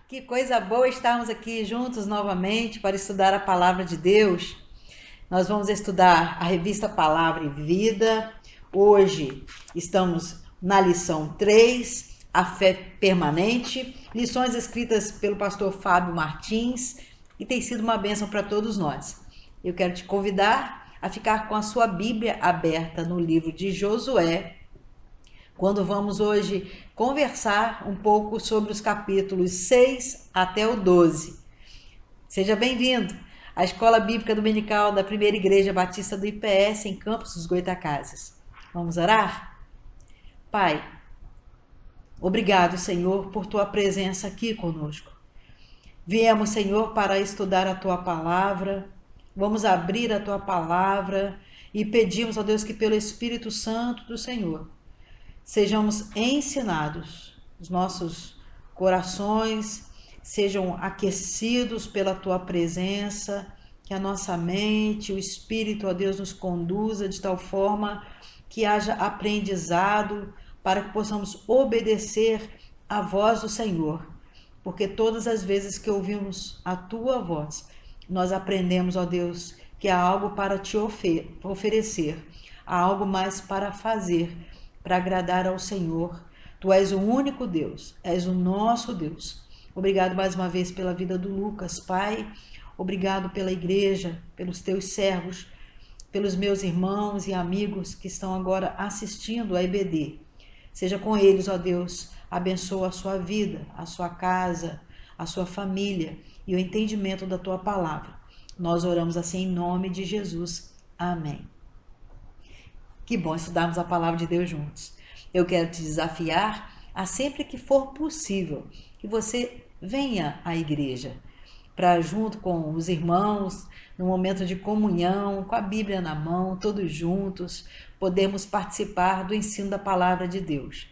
Que coisa boa estarmos aqui juntos novamente para estudar a palavra de Deus. Nós vamos estudar a revista Palavra e Vida. Hoje estamos na lição 3, a fé permanente, lições escritas pelo pastor Fábio Martins, e tem sido uma bênção para todos nós. Eu quero te convidar a ficar com a sua Bíblia aberta no livro de Josué, quando vamos hoje conversar um pouco sobre os capítulos 6 até o 12. Seja bem-vindo à Escola Bíblica Dominical da Primeira Igreja Batista do IPS em Campos dos Goytacazes. Vamos orar? Pai, obrigado, Senhor, por tua presença aqui conosco. Viemos, Senhor, para estudar a tua palavra. Vamos abrir a tua palavra e pedimos, ó Deus, que pelo Espírito Santo do Senhor sejamos ensinados, os nossos corações sejam aquecidos pela tua presença, que a nossa mente, o Espírito, ó Deus, nos conduza de tal forma que haja aprendizado para que possamos obedecer à voz do Senhor, porque todas as vezes que ouvimos a tua voz, nós aprendemos, ó Deus, que há algo para te oferecer, há algo mais para fazer, para agradar ao Senhor. Tu és o único Deus, és o nosso Deus. Obrigado mais uma vez pela vida do Lucas, Pai. Obrigado pela igreja, pelos teus servos, pelos meus irmãos e amigos que estão agora assistindo a EBD. Seja com eles, ó Deus, abençoa a sua vida, a sua casa, a sua família e o entendimento da tua palavra. Nós oramos assim em nome de Jesus. Amém. Que bom estudarmos a palavra de Deus juntos. Eu quero te desafiar a sempre que for possível que você venha à igreja para junto com os irmãos, no momento de comunhão, com a Bíblia na mão, todos juntos, podemos participar do ensino da palavra de Deus.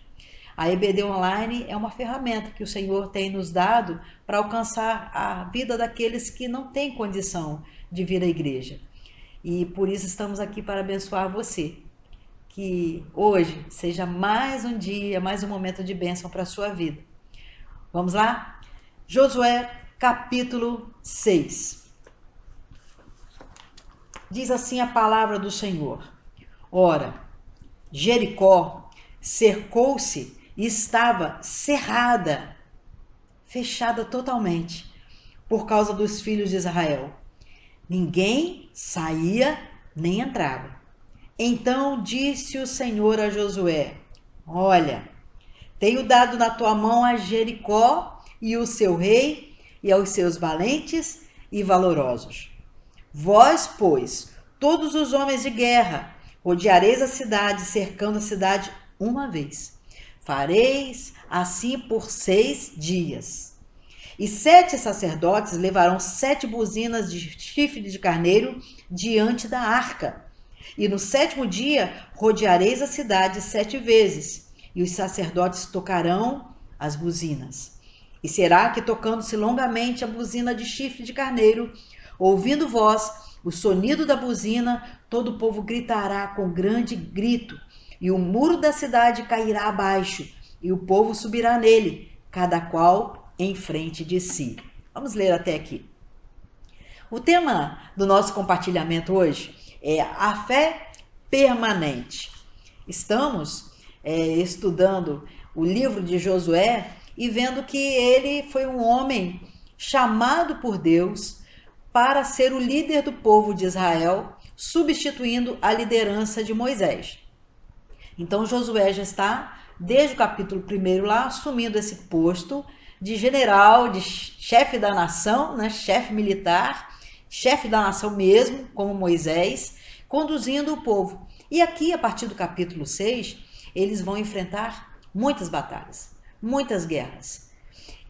A EBD Online é uma ferramenta que o Senhor tem nos dado para alcançar a vida daqueles que não têm condição de vir à igreja. E por isso estamos aqui para abençoar você. Que hoje seja mais um dia, mais um momento de bênção para a sua vida. Vamos lá? Josué, capítulo 6. Diz assim a palavra do Senhor. Ora, Jericó cercou-se e estava cerrada, fechada totalmente, por causa dos filhos de Israel. Ninguém saía nem entrava. Então disse o Senhor a Josué: olha, tenho dado na tua mão a Jericó e o seu rei e aos seus valentes e valorosos. Vós, pois, todos os homens de guerra, rodeareis a cidade, cercando a cidade uma vez. Fareis assim por 6 dias. E 7 sacerdotes levarão 7 buzinas de chifre de carneiro diante da arca. E no 7º dia rodeareis a cidade 7 vezes, e os sacerdotes tocarão as buzinas. E será que, tocando-se longamente a buzina de chifre de carneiro, ouvindo vós o sonido da buzina, todo o povo gritará com grande grito, e o muro da cidade cairá abaixo, e o povo subirá nele, cada qual em frente de si. Vamos ler até aqui. O tema do nosso compartilhamento hoje é a fé permanente. Estamos estudando o livro de Josué e vendo que ele foi um homem chamado por Deus para ser o líder do povo de Israel, substituindo a liderança de Moisés. Então Josué já está, desde o capítulo 1 lá, assumindo esse posto de general, de chefe da nação, né, chefe militar, chefe da nação mesmo, como Moisés, conduzindo o povo. E aqui, a partir do capítulo 6, eles vão enfrentar muitas batalhas, muitas guerras.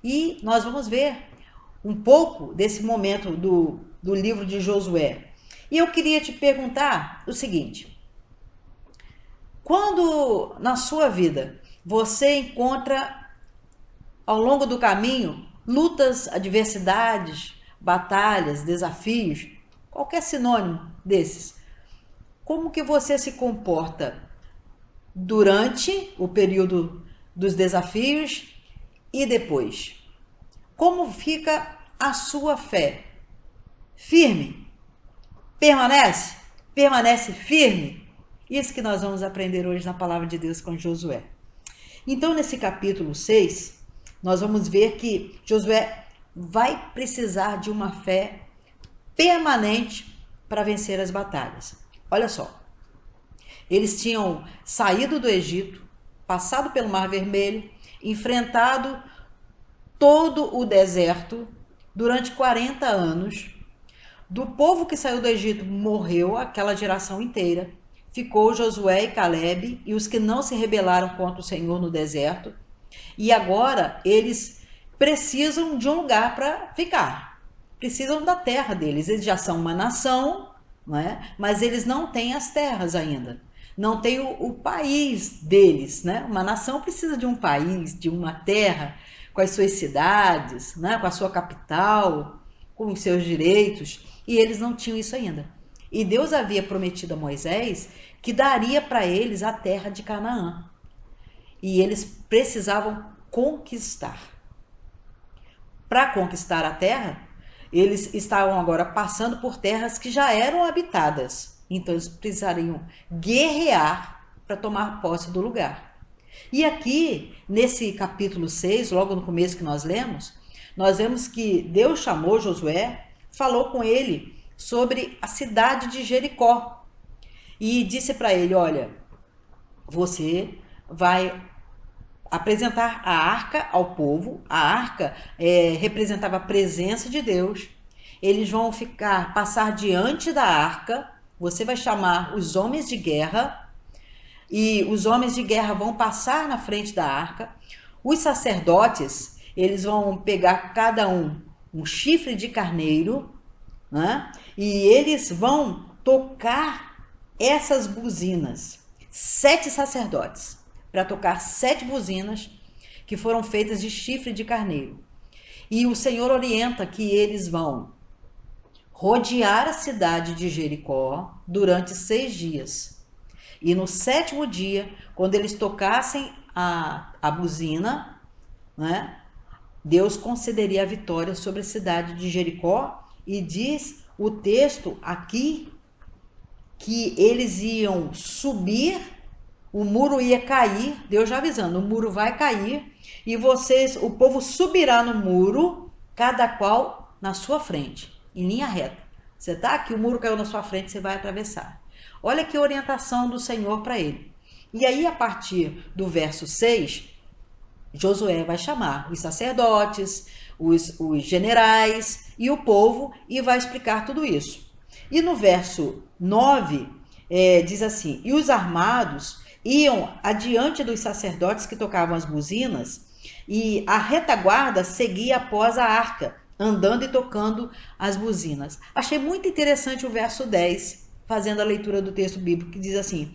E nós vamos ver um pouco desse momento do livro de Josué. E eu queria te perguntar o seguinte: quando na sua vida você encontra ao longo do caminho lutas, adversidades, batalhas, desafios, qualquer sinônimo desses, como que você se comporta durante o período dos desafios e depois? Como fica a sua fé? Firme? Permanece? Permanece firme? Isso que nós vamos aprender hoje na palavra de Deus com Josué. Então, nesse capítulo 6, nós vamos ver que Josué vai precisar de uma fé permanente para vencer as batalhas. Olha só, eles tinham saído do Egito, passado pelo Mar Vermelho, enfrentado todo o deserto durante 40 anos. Do povo que saiu do Egito morreu aquela geração inteira. Ficou Josué e Calebe e os que não se rebelaram contra o Senhor no deserto. E agora eles precisam de um lugar para ficar. Precisam da terra deles. Eles já são uma nação, não é? Mas eles não têm as terras ainda. Não tem o país deles, né? Uma nação precisa de um país, de uma terra, com as suas cidades, né? Com a sua capital, com os seus direitos. E eles não tinham isso ainda. E Deus havia prometido a Moisés que daria para eles a terra de Canaã. E eles precisavam conquistar. Para conquistar a terra, eles estavam agora passando por terras que já eram habitadas. Então eles precisariam guerrear para tomar posse do lugar. E aqui, nesse capítulo 6, logo no começo que nós lemos, nós vemos que Deus chamou Josué, falou com ele sobre a cidade de Jericó e disse para ele, olha, você vai apresentar a arca ao povo. A arca representava a presença de Deus. Eles vão passar diante da arca. Você vai chamar os homens de guerra e os homens de guerra vão passar na frente da arca. Os sacerdotes, eles vão pegar cada um chifre de carneiro, né? E eles vão tocar essas buzinas. 7 sacerdotes para tocar 7 buzinas que foram feitas de chifre de carneiro. E o Senhor orienta que eles vão rodear a cidade de Jericó durante 6 dias. E no 7º dia, quando eles tocassem a buzina, né, Deus concederia a vitória sobre a cidade de Jericó. E diz o texto aqui que eles iam subir, o muro ia cair, Deus já avisando, o muro vai cair e o povo subirá no muro, cada qual na sua frente, em linha reta. Você tá aqui, o muro caiu na sua frente, você vai atravessar. Olha que orientação do Senhor para ele. E aí, a partir do verso 6, Josué vai chamar os sacerdotes, os generais e o povo e vai explicar tudo isso. E no verso 9, diz assim, e os armados iam adiante dos sacerdotes que tocavam as buzinas e a retaguarda seguia após a arca, andando e tocando as buzinas. Achei muito interessante o verso 10, fazendo a leitura do texto bíblico, que diz assim,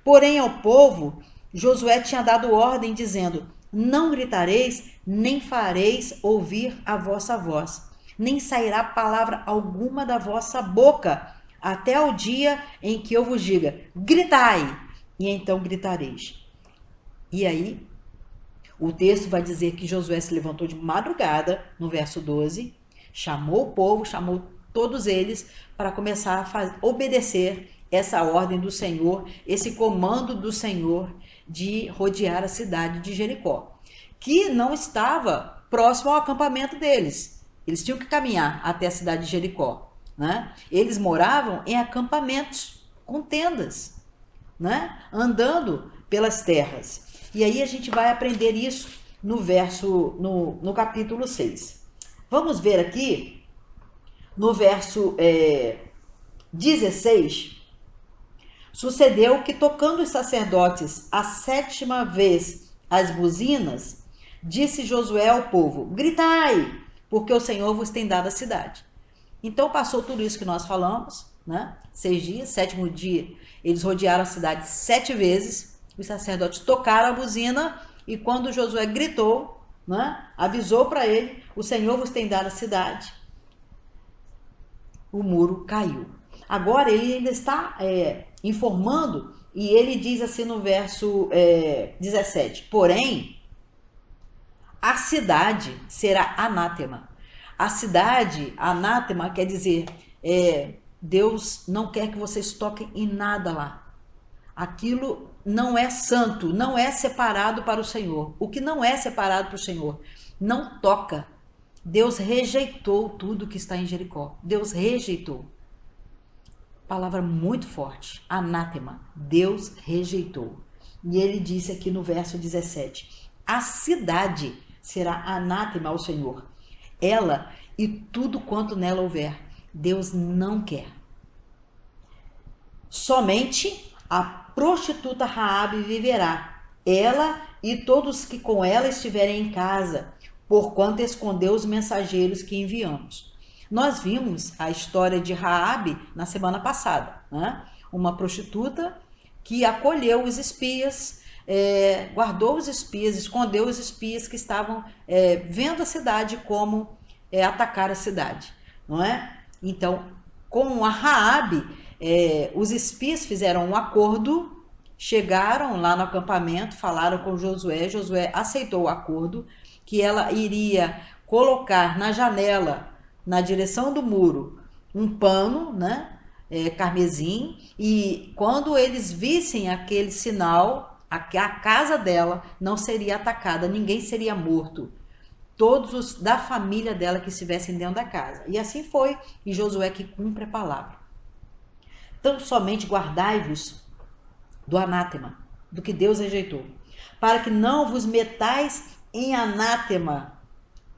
porém ao povo, Josué tinha dado ordem dizendo, não gritareis, nem fareis ouvir a vossa voz, nem sairá palavra alguma da vossa boca, até o dia em que eu vos diga, gritai, e então gritareis. E aí, o texto vai dizer que Josué se levantou de madrugada, no verso 12, chamou o povo, chamou todos eles para começar a obedecer essa ordem do Senhor, esse comando do Senhor de rodear a cidade de Jericó, que não estava próximo ao acampamento deles. Eles tinham que caminhar até a cidade de Jericó, né? Eles moravam em acampamentos, com tendas, né? Andando pelas terras. E aí a gente vai aprender isso no capítulo 6. Vamos ver aqui, no verso 16, sucedeu que tocando os sacerdotes a 7ª vez as buzinas, disse Josué ao povo, gritai, porque o Senhor vos tem dado a cidade. Então passou tudo isso que nós falamos, né? 6 dias, 7º dia, eles rodearam a cidade 7 vezes, os sacerdotes tocaram a buzina e quando Josué gritou, né? Avisou para ele, o Senhor vos tem dado a cidade, o muro caiu. Agora ele ainda está informando e ele diz assim no verso 17, porém, a cidade será anátema. A cidade, anátema, quer dizer, Deus não quer que vocês toquem em nada lá. Aquilo não é santo, não é separado para o Senhor. O que não é separado para o Senhor, não toca. Deus rejeitou tudo que está em Jericó. Deus rejeitou. Palavra muito forte. Anátema. Deus rejeitou. E ele disse aqui no verso 17: a cidade será anátema ao Senhor. Ela e tudo quanto nela houver. Deus não quer. Somente a prostituta Raabe viverá, ela e todos que com ela estiverem em casa, porquanto escondeu os mensageiros que enviamos. Nós vimos a história de Raabe na semana passada, né? Uma prostituta que acolheu os espias, guardou os espias, escondeu os espias que estavam vendo a cidade como atacar a cidade, não é? Então, com a Raabe, os espias fizeram um acordo, chegaram lá no acampamento, falaram com Josué, Josué aceitou o acordo, que ela iria colocar na janela, na direção do muro, um pano, né, carmesim, e quando eles vissem aquele sinal, a casa dela não seria atacada, ninguém seria morto. Todos os da família dela que estivessem dentro da casa. E assim foi, e Josué que cumpre a palavra. Então somente guardai-vos do anátema, do que Deus rejeitou, para que não vos metais em anátema,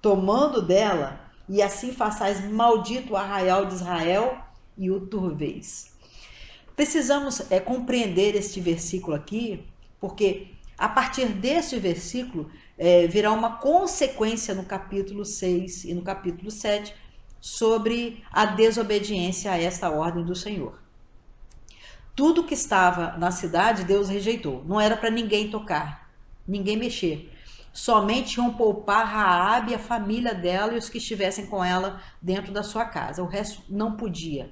tomando dela, e assim façais maldito o arraial de Israel e o turveis. Precisamos compreender este versículo aqui, porque a partir deste versículo virá uma consequência no capítulo 6 e no capítulo 7 sobre a desobediência a esta ordem do Senhor. Tudo que estava na cidade, Deus rejeitou. Não era para ninguém tocar, ninguém mexer. Somente iam poupar Raabe, a família dela e os que estivessem com ela dentro da sua casa. O resto não podia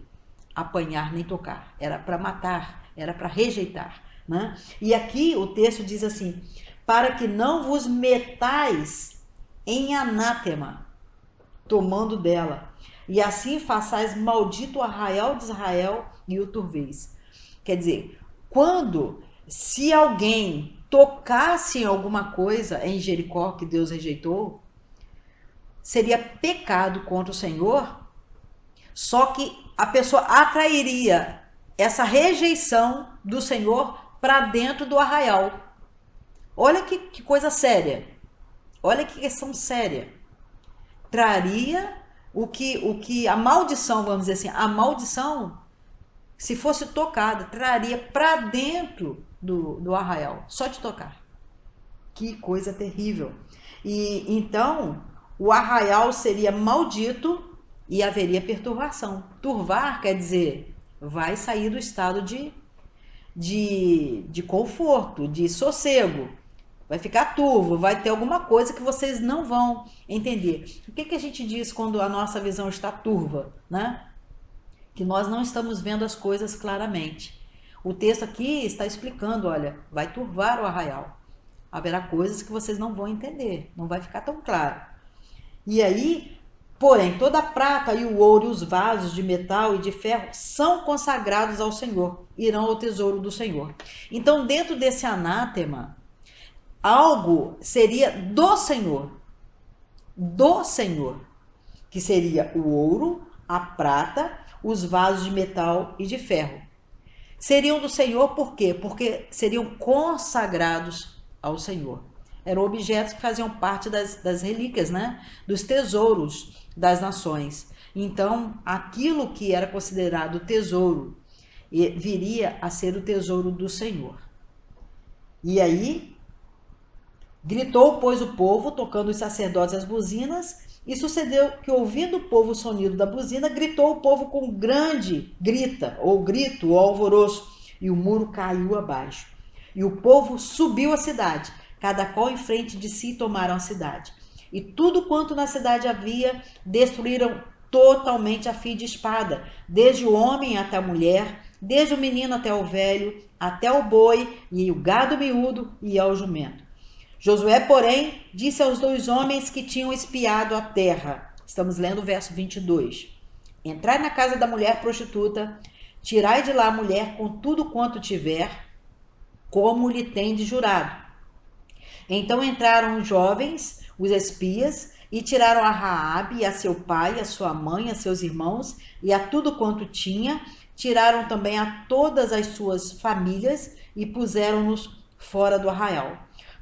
apanhar nem tocar. Era para matar, era para rejeitar, né? E aqui o texto diz assim: para que não vos metais em anátema, tomando dela, e assim façais maldito o arraial de Israel e o turveis. Quer dizer, se alguém tocasse em alguma coisa em Jericó que Deus rejeitou, seria pecado contra o Senhor, só que a pessoa atrairia essa rejeição do Senhor para dentro do arraial. Olha que coisa séria, olha que questão séria. Traria o que a maldição, vamos dizer assim, a maldição, se fosse tocada, traria para dentro do arraial, só de tocar. Que coisa terrível. E então, o arraial seria maldito e haveria perturbação. Turvar quer dizer, vai sair do estado de conforto, de sossego. Vai ficar turvo, vai ter alguma coisa que vocês não vão entender. O que a gente diz quando a nossa visão está turva, né? Que nós não estamos vendo as coisas claramente. O texto aqui está explicando, olha, vai turvar o arraial. Haverá coisas que vocês não vão entender, não vai ficar tão claro. E aí, porém, toda a prata e o ouro e os vasos de metal e de ferro são consagrados ao Senhor, irão ao tesouro do Senhor. Então, dentro desse anátema, algo seria do Senhor, que seria o ouro, a prata, os vasos de metal e de ferro. Seriam do Senhor por quê? Porque seriam consagrados ao Senhor. Eram objetos que faziam parte das relíquias, né? Dos tesouros das nações. Então, aquilo que era considerado tesouro viria a ser o tesouro do Senhor. E aí, gritou, pois, o povo, tocando os sacerdotes as buzinas, e sucedeu que, ouvindo o povo o sonido da buzina, gritou o povo com grande grito ou alvoroço, e o muro caiu abaixo. E o povo subiu a cidade, cada qual em frente de si tomaram a cidade. E tudo quanto na cidade havia, destruíram totalmente a fio de espada, desde o homem até a mulher, desde o menino até o velho, até o boi, e o gado miúdo e ao jumento. Josué, porém, disse aos 2 homens que tinham espiado a terra. Estamos lendo o verso 22. Entrai na casa da mulher prostituta, tirai de lá a mulher com tudo quanto tiver, como lhe tendes jurado. Então entraram os jovens, os espias, e tiraram a Raabe, a seu pai, a sua mãe, a seus irmãos, e a tudo quanto tinha. Tiraram também a todas as suas famílias e puseram-nos fora do arraial.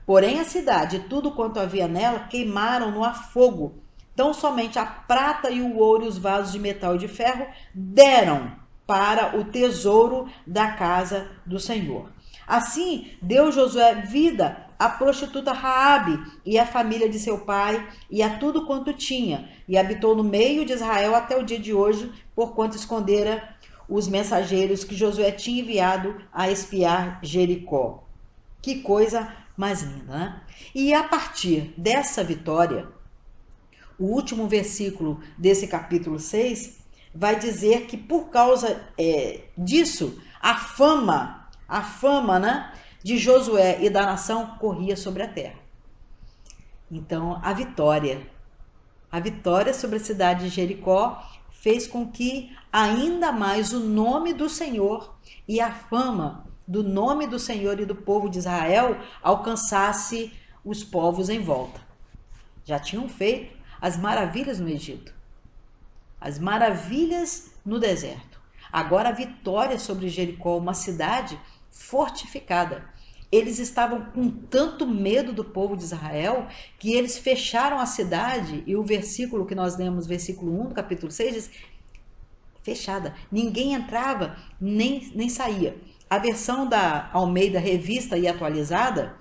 Porém a cidade e tudo quanto havia nela queimaram-no a fogo. Então somente a prata e o ouro e os vasos de metal e de ferro deram para o tesouro da casa do Senhor. Assim deu Josué vida à prostituta Raabe e à família de seu pai e a tudo quanto tinha, e habitou no meio de Israel até o dia de hoje, porquanto escondera os mensageiros que Josué tinha enviado a espiar Jericó. Que coisa mais linda, né? E a partir dessa vitória, o último versículo desse capítulo 6 vai dizer que por causa disso, a fama, né, de Josué e da nação corria sobre a terra. Então, a vitória sobre a cidade de Jericó fez com que ainda mais o nome do Senhor e a fama do nome do Senhor e do povo de Israel alcançasse os povos em volta. Já tinham feito as maravilhas no Egito, as maravilhas no deserto. Agora a vitória sobre Jericó, uma cidade fortificada. Eles estavam com tanto medo do povo de Israel que eles fecharam a cidade, e o versículo que nós lemos, versículo 1 do capítulo 6, diz: fechada. Ninguém entrava, nem saía. A versão da Almeida Revista e Atualizada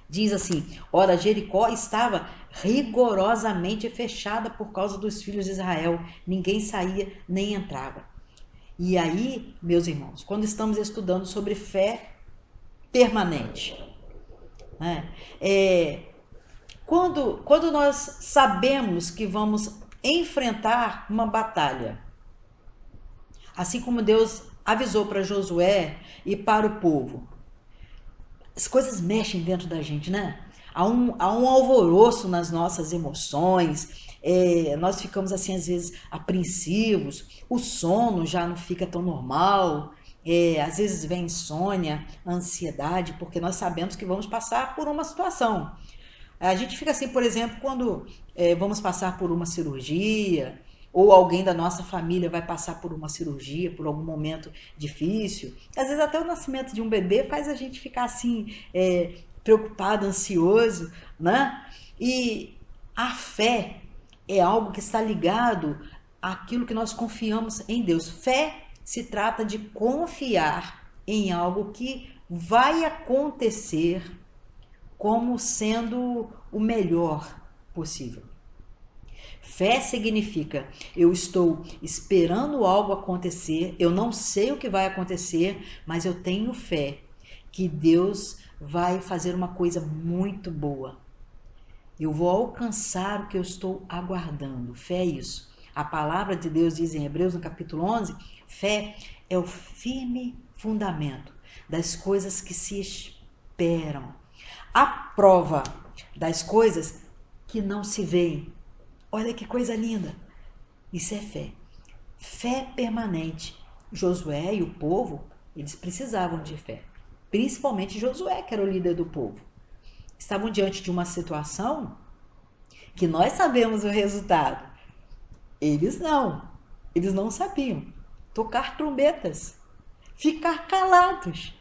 diz assim: ora, Jericó estava rigorosamente fechada por causa dos filhos de Israel. Ninguém saía nem entrava. E aí, meus irmãos, quando estamos estudando sobre fé permanente, né? Quando nós sabemos que vamos enfrentar uma batalha, assim como Deus avisou para Josué e para o povo, as coisas mexem dentro da gente, né? Há um alvoroço nas nossas emoções, nós ficamos assim às vezes apreensivos, o sono já não fica tão normal, às vezes vem insônia, ansiedade, porque nós sabemos que vamos passar por uma situação. A gente fica assim, por exemplo, quando vamos passar por uma cirurgia, ou alguém da nossa família vai passar por uma cirurgia, por algum momento difícil. Às vezes até o nascimento de um bebê faz a gente ficar assim, preocupado, ansioso, né? E a fé é algo que está ligado àquilo que nós confiamos em Deus. Fé se trata de confiar em algo que vai acontecer como sendo o melhor possível. Fé significa: eu estou esperando algo acontecer, eu não sei o que vai acontecer, mas eu tenho fé que Deus vai fazer uma coisa muito boa. Eu vou alcançar o que eu estou aguardando. Fé é isso. A palavra de Deus diz em Hebreus, no capítulo 11, fé é o firme fundamento das coisas que se esperam, a prova das coisas que não se veem. Olha que coisa linda. Isso é fé. Fé permanente. Josué e o povo, eles precisavam de fé. Principalmente Josué, que era o líder do povo. Estavam diante de uma situação que nós sabemos o resultado. Eles não sabiam. Tocar trombetas. Ficar calados.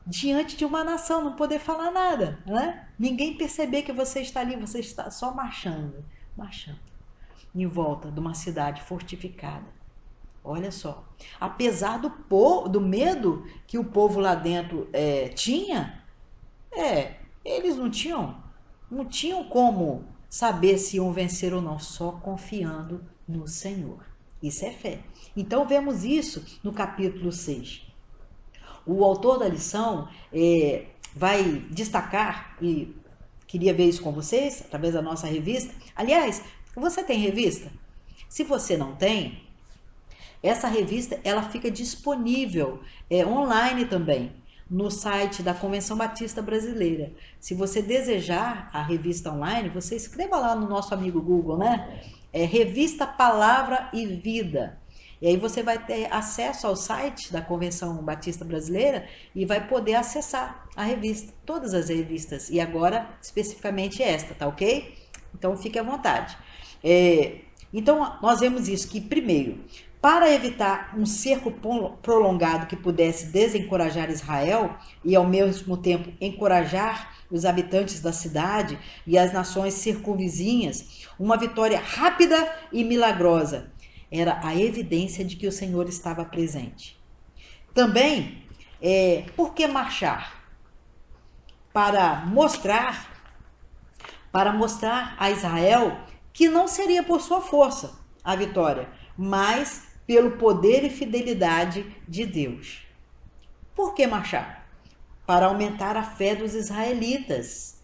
Diante de uma nação, não poder falar nada, né? Ninguém perceber que você está ali, você está só marchando em volta de uma cidade fortificada. Olha só, apesar do medo que o povo lá dentro tinha, eles não tinham como saber se iam vencer ou não, só confiando no Senhor. Isso é fé. Então vemos isso no capítulo 6. O autor da lição vai destacar, e queria ver isso com vocês, através da nossa revista. Aliás, você tem revista? Se você não tem, essa revista ela fica disponível online também. no site da Convenção Batista Brasileira. Se você desejar a revista online, você escreva lá no nosso amigo Google, né? É Revista Palavra e Vida. E aí você vai ter acesso ao site da Convenção Batista Brasileira e vai poder acessar a revista, todas as revistas, e agora especificamente esta, tá ok? Então fique à vontade. Então nós vemos isso, que primeiro, para evitar um cerco prolongado que pudesse desencorajar Israel e ao mesmo tempo encorajar os habitantes da cidade e as nações circunvizinhas, uma vitória rápida e milagrosa era a evidência de que o Senhor estava presente. Também, por que marchar? Para mostrar a Israel que não seria por sua força a vitória, mas pelo poder e fidelidade de Deus. Por que marchar? Para aumentar a fé dos israelitas,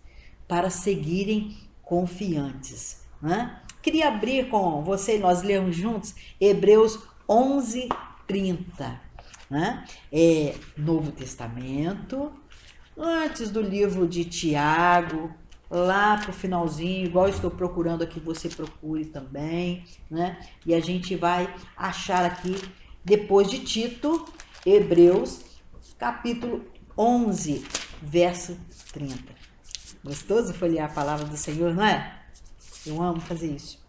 para seguirem confiantes, né? Queria abrir com você, nós lemos juntos, Hebreus 11:30, né? Novo Testamento, antes do livro de Tiago, lá para o finalzinho, igual estou procurando aqui, você procure também, né? E a gente vai achar aqui, depois de Tito, Hebreus, capítulo 11, verso 30. Gostoso folhear a palavra do Senhor, não é? Eu amo fazer isso.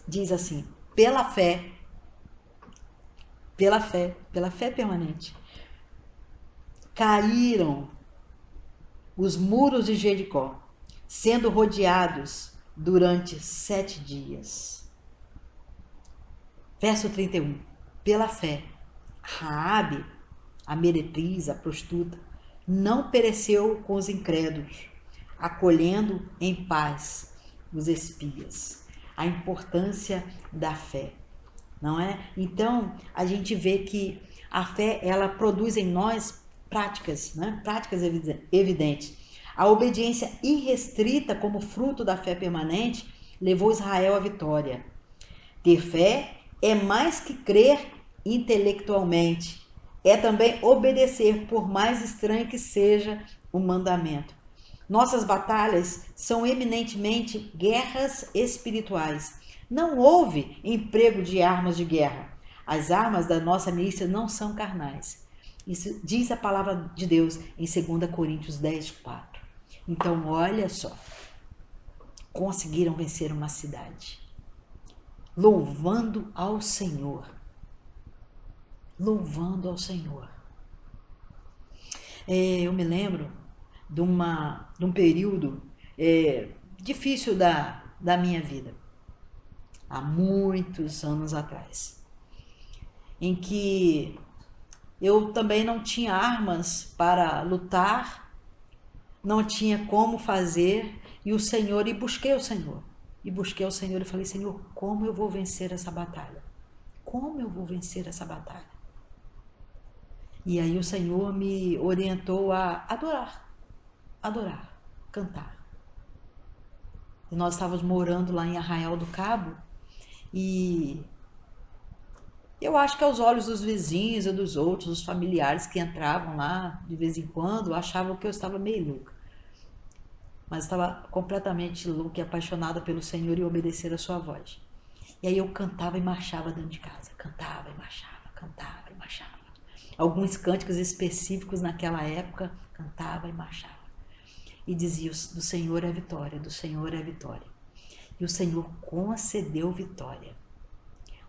Diz assim: pela fé permanente, caíram os muros de Jericó, sendo rodeados durante 7 dias. Verso 31. Pela fé, Raabe, a meretriz, a prostituta, não pereceu com os incrédulos, acolhendo em paz os espias. A importância da fé, não é? Então, a gente vê que a fé, ela produz em nós práticas, né? Práticas evidentes. A obediência irrestrita como fruto da fé permanente levou Israel à vitória. Ter fé é mais que crer intelectualmente, é também obedecer, por mais estranho que seja o mandamento. Nossas batalhas são eminentemente guerras espirituais. Não houve emprego de armas de guerra. As armas da nossa milícia não são carnais. Isso diz a palavra de Deus em 2 Coríntios 10:4. Então, olha só. Conseguiram vencer uma cidade. Louvando ao Senhor. Louvando ao Senhor. Eu me lembro de um período difícil da minha vida, há muitos anos atrás, em que eu também não tinha armas para lutar, não tinha como fazer, e busquei o Senhor. E falei: Senhor, como eu vou vencer essa batalha? Como eu vou vencer essa batalha? E aí o Senhor me orientou a adorar, cantar. E nós estávamos morando lá em Arraial do Cabo, e eu acho que aos olhos dos vizinhos e dos outros, os familiares que entravam lá de vez em quando, achavam que eu estava meio louca. Mas estava completamente louca e apaixonada pelo Senhor e obedecer a sua voz. E aí eu cantava e marchava dentro de casa. Cantava e marchava, cantava e marchava. Alguns cânticos específicos naquela época, cantava e marchava. E dizia: do Senhor é a vitória, do Senhor é a vitória. E o Senhor concedeu vitória.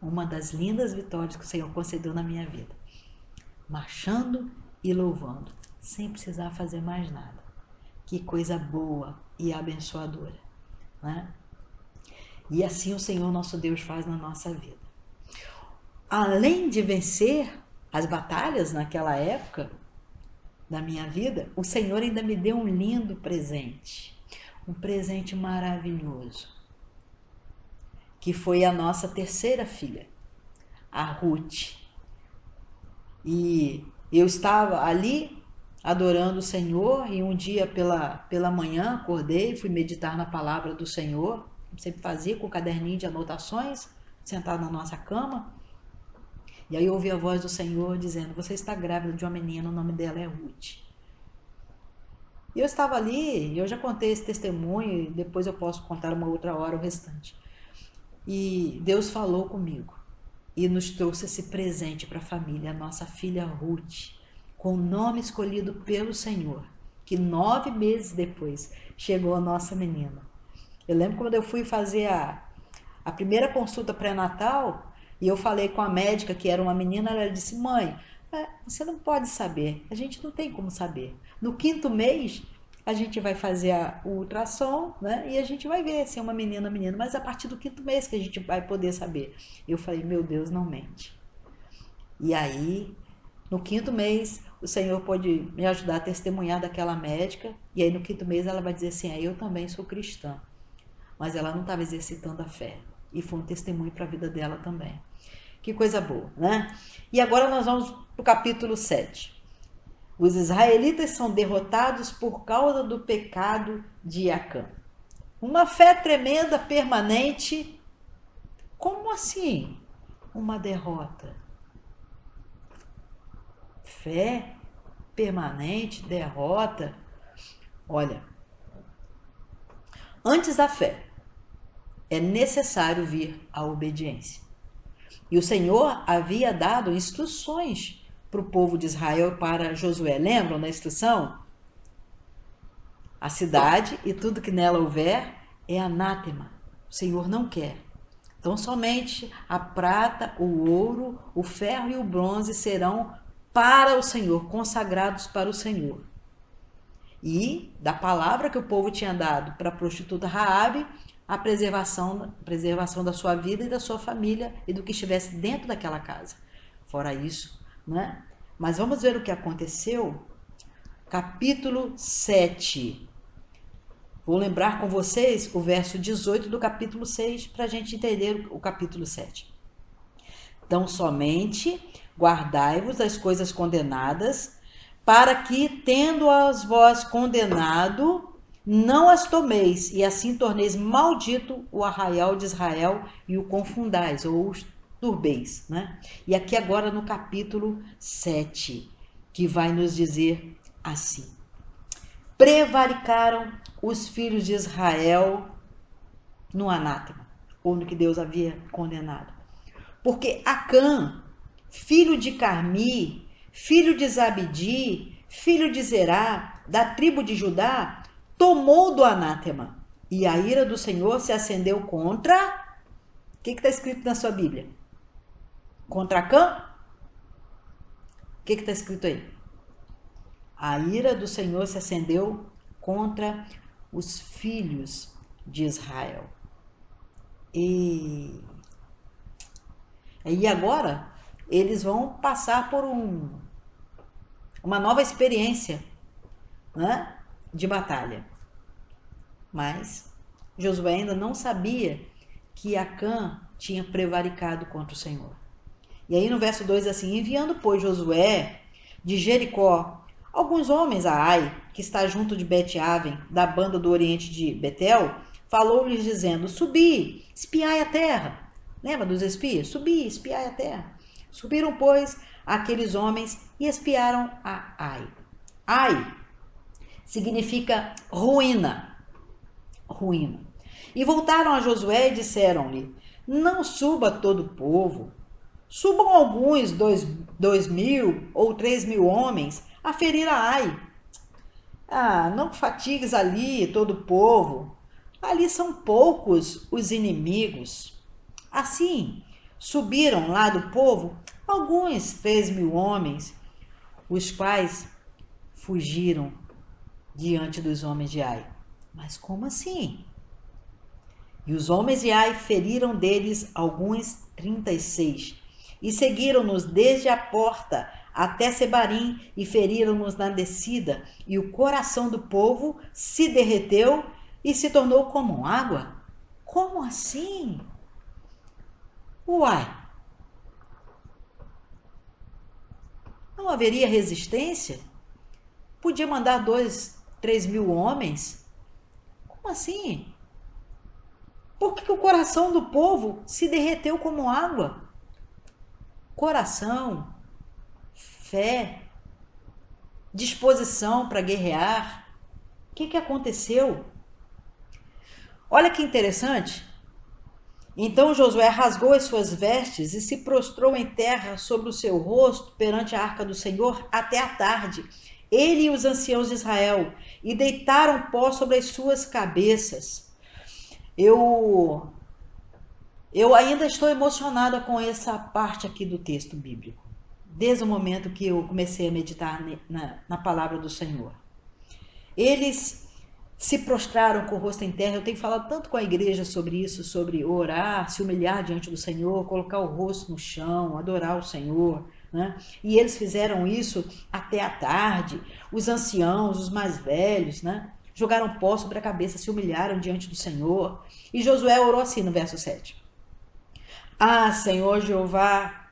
Uma das lindas vitórias que o Senhor concedeu na minha vida. Marchando e louvando, sem precisar fazer mais nada. Que coisa boa e abençoadora, né? E assim o Senhor nosso Deus faz na nossa vida. Além de vencer as batalhas naquela época da minha vida, o Senhor ainda me deu um lindo presente, um presente maravilhoso, que foi a nossa terceira filha, a Ruth. E eu estava ali adorando o Senhor, e um dia pela manhã acordei, fui meditar na palavra do Senhor, sempre fazia com o caderninho de anotações, sentado na nossa cama. E aí eu ouvi a voz do Senhor dizendo: você está grávida de uma menina, o nome dela é Ruth. E eu estava ali, eu já contei esse testemunho, e depois eu posso contar uma outra hora o restante. E Deus falou comigo e nos trouxe esse presente para a família, a nossa filha Ruth, com o nome escolhido pelo Senhor, que 9 meses depois chegou a nossa menina. Eu lembro quando eu fui fazer a primeira consulta pré-natal, e eu falei com a médica, que era uma menina, ela disse: mãe, você não pode saber, a gente não tem como saber. No 5º mês, a gente vai fazer o ultrassom, né? E a gente vai ver se é uma menina ou menino, mas a partir do 5º mês que a gente vai poder saber. Eu falei: meu Deus, não mente. E aí, no 5º mês, o Senhor pode me ajudar a testemunhar daquela médica, e aí no 5º mês ela vai dizer assim: eu também sou cristã. Mas ela não estava exercitando a fé, e foi um testemunho para a vida dela também. Que coisa boa, né? E agora nós vamos para o capítulo 7. Os israelitas são derrotados por causa do pecado de Acã. Uma fé tremenda, permanente. Como assim? Uma derrota. Fé permanente, derrota. Olha, antes da fé, é necessário vir a obediência. E o Senhor havia dado instruções para o povo de Israel, para Josué. Lembram da instrução? A cidade e tudo que nela houver é anátema. O Senhor não quer. Então somente a prata, o ouro, o ferro e o bronze serão para o Senhor, consagrados para o Senhor. E da palavra que o povo tinha dado para a prostituta Raabe, a preservação da sua vida e da sua família e do que estivesse dentro daquela casa. Fora isso, né? Mas vamos ver o que aconteceu. Capítulo 7. Vou lembrar com vocês o verso 18 do capítulo 6 para a gente entender o capítulo 7. Então, somente guardai-vos das coisas condenadas, para que, tendo-as vós condenado, não as tomeis, e assim torneis maldito o arraial de Israel e o confundais, ou os turbeis, né? E aqui agora no capítulo 7, que vai nos dizer assim: prevaricaram os filhos de Israel no anátema, ou no que Deus havia condenado. Porque Acã, filho de Carmi, filho de Zabdi, filho de Zerá, da tribo de Judá, tomou do anátema, e a ira do Senhor se acendeu contra... O que está escrito na sua Bíblia? Contra Acã? O que está escrito aí? A ira do Senhor se acendeu contra os filhos de Israel. E agora eles vão passar por uma nova experiência, né, de batalha. Mas Josué ainda não sabia que Acã tinha prevaricado contra o Senhor. E aí no verso 2 assim: enviando, pois, Josué de Jericó alguns homens a Ai, que está junto de Bet-Aven, da banda do oriente de Betel, falou-lhes dizendo: subi, espiai a terra. Lembra dos espias? Subi, espiai a terra. Subiram, pois, aqueles homens e espiaram a Ai. Ai significa ruína. Ruína. E voltaram a Josué e disseram-lhe: não suba todo o povo, subam alguns 2.000 ou 3.000 homens a ferir a Ai. Não fatigues ali todo o povo, ali são poucos os inimigos. Assim, subiram lá do povo alguns 3.000 homens, os quais fugiram diante dos homens de Ai. Mas como assim? E os homens de Ai feriram deles alguns 36, e seguiram-nos desde a porta até Sebarim, e feriram-nos na descida, e o coração do povo se derreteu e se tornou como água. Como assim? Uai! Não haveria resistência? Podia mandar 2.000-3.000 homens? Como assim? Por que o coração do povo se derreteu como água? coração, fé, disposição para guerrear. O que aconteceu? Olha que interessante. Então Josué rasgou as suas vestes e se prostrou em terra sobre o seu rosto perante a arca do Senhor até a tarde. Ele e os anciãos de Israel, e deitaram pó sobre as suas cabeças. Eu ainda estou emocionada com essa parte aqui do texto bíblico, desde o momento que eu comecei a meditar na palavra do Senhor. Eles se prostraram com o rosto em terra. Eu tenho falado tanto com a igreja sobre isso, sobre orar, se humilhar diante do Senhor, colocar o rosto no chão, adorar o Senhor, né? E eles fizeram isso até a tarde. Os anciãos, os mais velhos, né? Jogaram pó sobre a cabeça, se humilharam diante do Senhor. E Josué orou assim no verso 7. Ah, Senhor Jeová,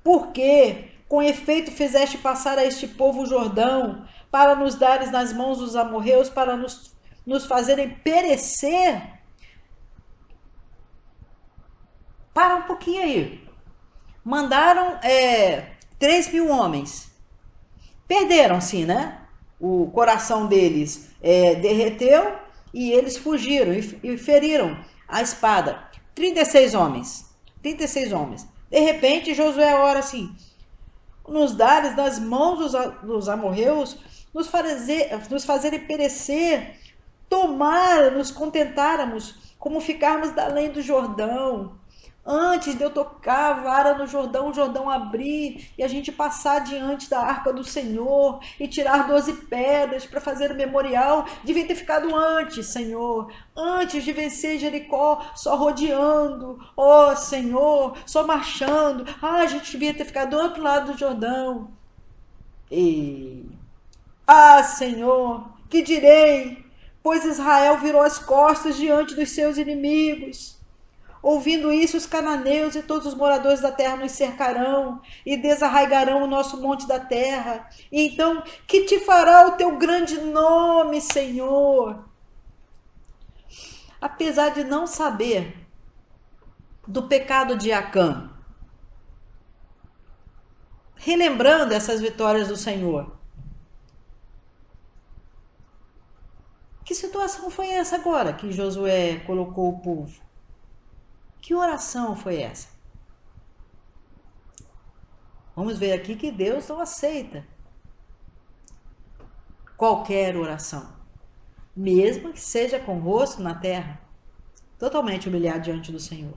por que com efeito fizeste passar a este povo o Jordão, para nos dares nas mãos dos amorreus, para nos fazerem perecer? Para um pouquinho aí. Mandaram 3.000 homens. Perderam, sim, né? O coração deles derreteu e eles fugiram e feriram a espada. 36 homens. 36 homens. De repente, Josué ora assim: nos dares nas mãos dos amorreus, nos fazerem perecer, tomara, nos contentáramos, como ficarmos da além do Jordão. Antes de eu tocar a vara no Jordão, o Jordão abrir e a gente passar diante da arca do Senhor e tirar 12 pedras para fazer o memorial. Devia ter ficado antes, Senhor, antes de vencer Jericó, só rodeando, ó Senhor, só marchando. A gente devia ter ficado do outro lado do Jordão. Senhor, que direi? Pois Israel virou as costas diante dos seus inimigos. Ouvindo isso, os cananeus e todos os moradores da terra nos cercarão e desarraigarão o nosso monte da terra. E então, que te fará o teu grande nome, Senhor? Apesar de não saber do pecado de Acã, relembrando essas vitórias do Senhor, que situação foi essa agora que Josué colocou o povo? Que oração foi essa? Vamos ver aqui que Deus não aceita qualquer oração, mesmo que seja com o rosto na terra, totalmente humilhado diante do Senhor.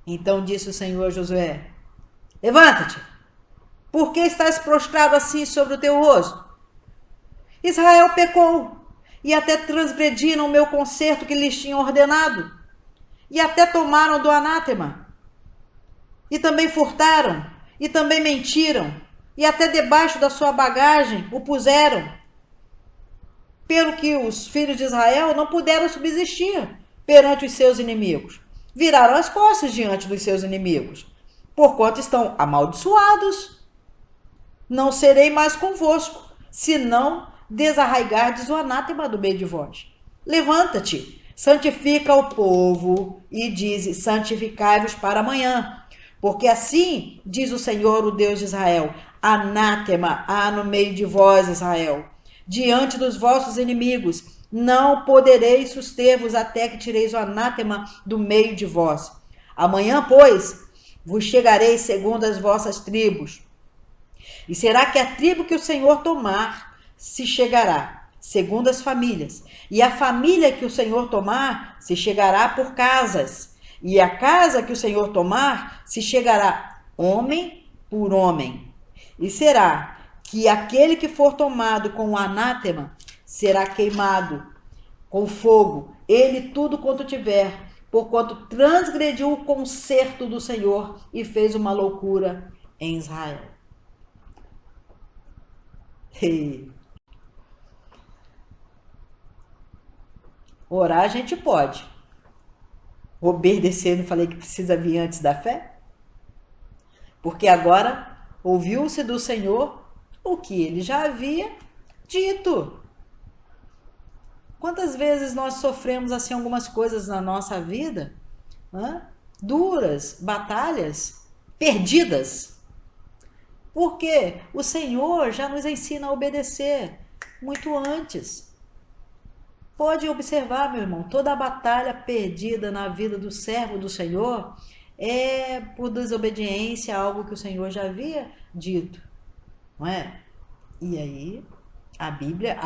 Então disse o Senhor a Josué: levanta-te, por que estás prostrado assim sobre o teu rosto? Israel pecou e até transgrediram o meu concerto que lhes tinha ordenado, e até tomaram do anátema, e também furtaram, e também mentiram, e até debaixo da sua bagagem o puseram, pelo que os filhos de Israel não puderam subsistir perante os seus inimigos. Viraram as costas diante dos seus inimigos, porquanto estão amaldiçoados. Não serei mais convosco, se não desarraigardes o anátema do meio de vós. Levanta-te, santifica o povo e dize: santificai-vos para amanhã. Porque assim diz o Senhor, o Deus de Israel: anátema há no meio de vós, Israel, diante dos vossos inimigos. Não podereis suster-vos até que tireis o anátema do meio de vós. Amanhã, pois, vos chegareis segundo as vossas tribos. E será que a tribo que o Senhor tomar se chegará segundo as famílias, e a família que o Senhor tomar se chegará por casas, e a casa que o Senhor tomar se chegará homem por homem. E será que aquele que for tomado com o anátema será queimado com fogo, ele tudo quanto tiver, porquanto transgrediu o concerto do Senhor e fez uma loucura em Israel. Orar a gente pode. Obedecer, não falei que precisa vir antes da fé? Porque agora ouviu-se do Senhor o que ele já havia dito. Quantas vezes nós sofremos assim algumas coisas na nossa vida, né? Duras batalhas, perdidas. Porque o Senhor já nos ensina a obedecer muito antes. Pode observar, meu irmão, toda a batalha perdida na vida do servo do Senhor é por desobediência a algo que o Senhor já havia dito, não é? E aí, a Bíblia,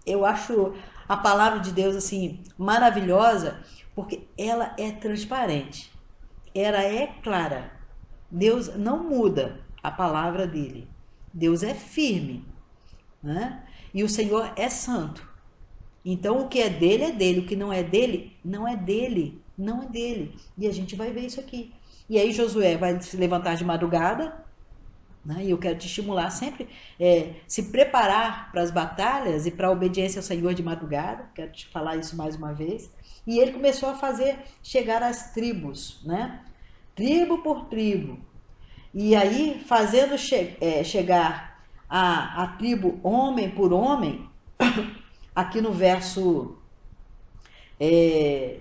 eu acho a palavra de Deus assim maravilhosa, porque ela é transparente, ela é clara. Deus não muda a palavra dele. Deus é firme, né? E o Senhor é santo. Então, o que é dele, o que não é dele, não é dele, não é dele. E a gente vai ver isso aqui. E aí Josué vai se levantar de madrugada, né? E eu quero te estimular sempre se preparar para as batalhas e para a obediência ao Senhor de madrugada. Quero te falar isso mais uma vez. E ele começou a fazer chegar as tribos, né? Tribo por tribo. E aí, fazendo chegar a tribo homem por homem, aqui no verso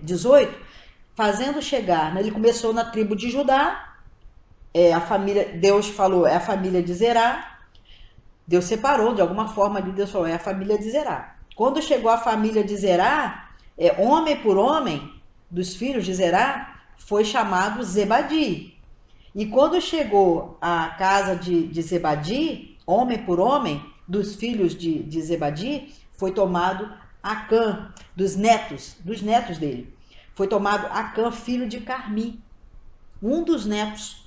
18, fazendo chegar, né? Ele começou na tribo de Judá, a família, Deus falou, é a família de Zerá. Deus separou, de alguma forma ali, Deus falou, é a família de Zerá. Quando chegou a família de Zerá, homem por homem, dos filhos de Zerá, foi chamado Zebadi. E quando chegou a casa de Zebadi, homem por homem, dos filhos de Zebadi, foi tomado Acã, dos netos dele. Foi tomado Acã, filho de Carmi, um dos netos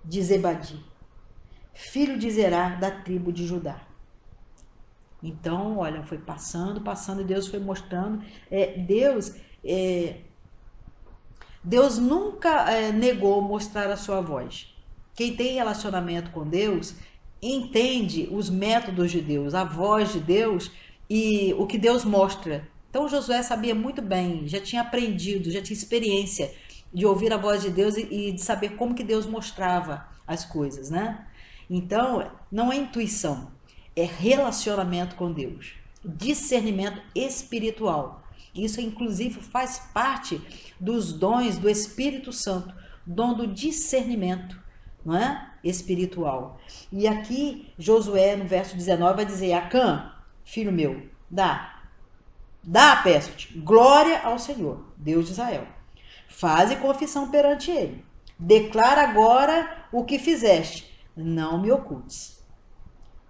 de Zebadi, filho de Zerá, da tribo de Judá. Então, olha, foi passando, e Deus foi mostrando. Deus nunca negou mostrar a sua voz. Quem tem relacionamento com Deus entende os métodos de Deus, a voz de Deus e o que Deus mostra. Então Josué sabia muito bem, já tinha aprendido, já tinha experiência de ouvir a voz de Deus e de saber como que Deus mostrava as coisas, né? Então, não é intuição, é relacionamento com Deus, discernimento espiritual. Isso, inclusive, faz parte dos dons do Espírito Santo, dom do discernimento, não é? Espiritual. E aqui, Josué, no verso 19, vai dizer: Acã, filho meu, dá, peço-te, glória ao Senhor, Deus de Israel. Faze confissão perante ele. Declara agora o que fizeste, não me ocultes.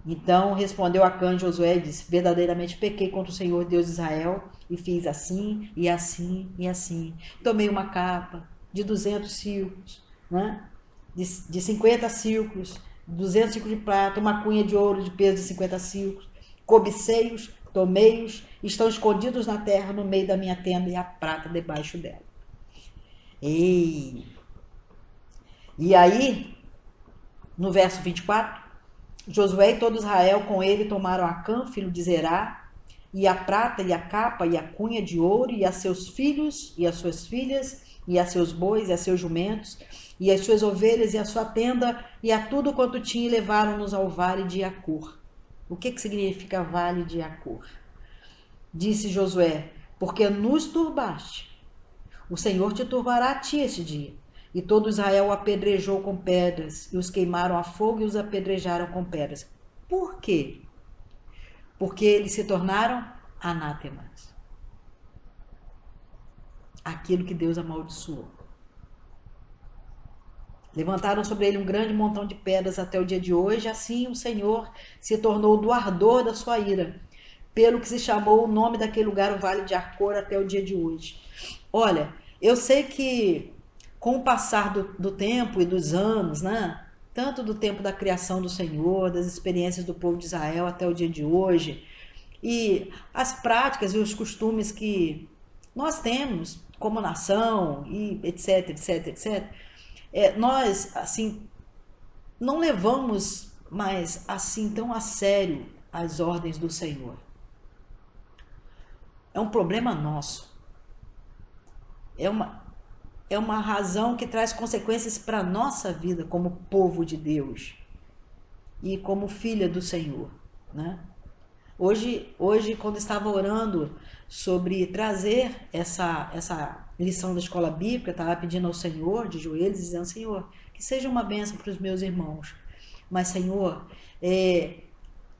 Então respondeu Acã a Josué e disse: verdadeiramente pequei contra o Senhor Deus de Israel e fiz assim e assim e assim. Tomei uma capa de 200 ciclos, né? de 50 ciclos, 200 ciclos de prata, uma cunha de ouro de peso de 50 ciclos. Cobicei-os, tomei-os, estão escondidos na terra no meio da minha tenda e a prata debaixo dela. E aí, no verso 24, Josué e todo Israel com ele tomaram Acã, filho de Zerá, e a prata, e a capa, e a cunha de ouro, e a seus filhos, e as suas filhas, e a seus bois, e a seus jumentos, e as suas ovelhas, e a sua tenda, e a tudo quanto tinha, e levaram-nos ao vale de Acor. O que significa vale de Acor? Disse Josué: porque nos turbaste, o Senhor te turbará a ti este dia. E todo Israel o apedrejou com pedras, e os queimaram a fogo e os apedrejaram com pedras. Por quê? Porque eles se tornaram anátemas. Aquilo que Deus amaldiçoou. Levantaram sobre ele um grande montão de pedras até o dia de hoje, assim o Senhor se tornou do ardor da sua ira, pelo que se chamou o nome daquele lugar, o Vale de Acor, até o dia de hoje. Olha, eu sei que com o passar do tempo e dos anos, né? Tanto do tempo da criação do Senhor, das experiências do povo de Israel até o dia de hoje, e as práticas e os costumes que nós temos como nação, e etc, etc, etc, nós, assim, não levamos mais assim tão a sério as ordens do Senhor. É um problema nosso. É uma razão que traz consequências para a nossa vida como povo de Deus e como filha do Senhor, né? Hoje, quando estava orando sobre trazer essa lição da escola bíblica, estava pedindo ao Senhor, de joelhos, dizendo: Senhor, que seja uma bênção para os meus irmãos, mas, Senhor,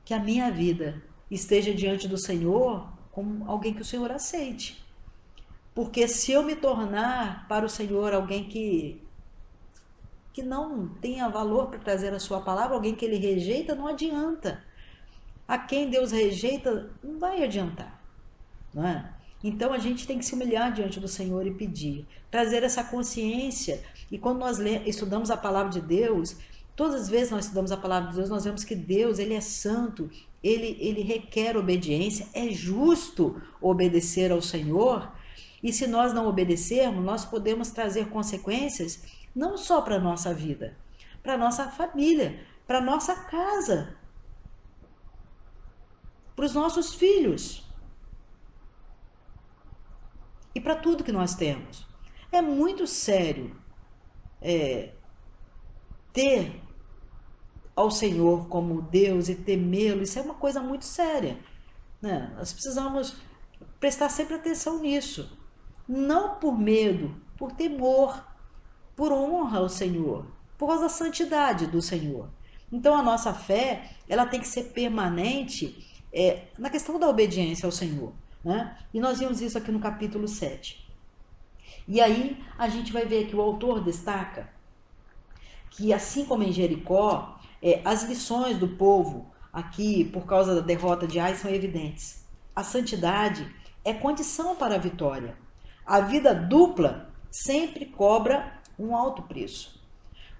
que a minha vida esteja diante do Senhor como alguém que o Senhor aceite. Porque se eu me tornar para o Senhor alguém que não tenha valor para trazer a sua palavra, alguém que ele rejeita, não adianta. A quem Deus rejeita, não vai adiantar, não é? Então a gente tem que se humilhar diante do Senhor e pedir, trazer essa consciência. E quando nós estudamos a palavra de Deus, todas as vezes nós estudamos a palavra de Deus, nós vemos que Deus, ele é santo, ele requer obediência, é justo obedecer ao Senhor. E se nós não obedecermos, nós podemos trazer consequências não só para a nossa vida, para a nossa família, para a nossa casa, para os nossos filhos e para tudo que nós temos. É muito sério ter ao Senhor como Deus e temê-lo. Isso é uma coisa muito séria, né? Nós precisamos prestar sempre atenção nisso. Não por medo, por temor, por honra ao Senhor, por causa da santidade do Senhor. Então a nossa fé, ela tem que ser permanente na questão da obediência ao Senhor, né? E nós vimos isso aqui no capítulo 7. E aí a gente vai ver que o autor destaca que, assim como em Jericó, as lições do povo aqui, por causa da derrota de Ai, são evidentes. A santidade é condição para a vitória. A vida dupla sempre cobra um alto preço.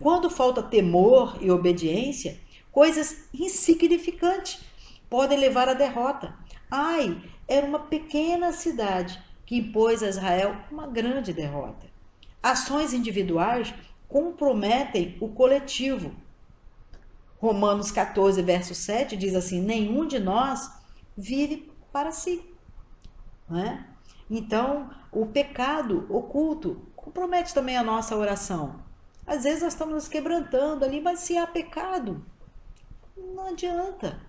Quando falta temor e obediência, coisas insignificantes podem levar à derrota. Ai era uma pequena cidade que impôs a Israel uma grande derrota. Ações individuais comprometem o coletivo. Romanos 14, verso 7 diz assim: nenhum de nós vive para si. Não é? Então, o pecado oculto compromete também a nossa oração. Às vezes nós estamos nos quebrantando ali, mas se há pecado, não adianta.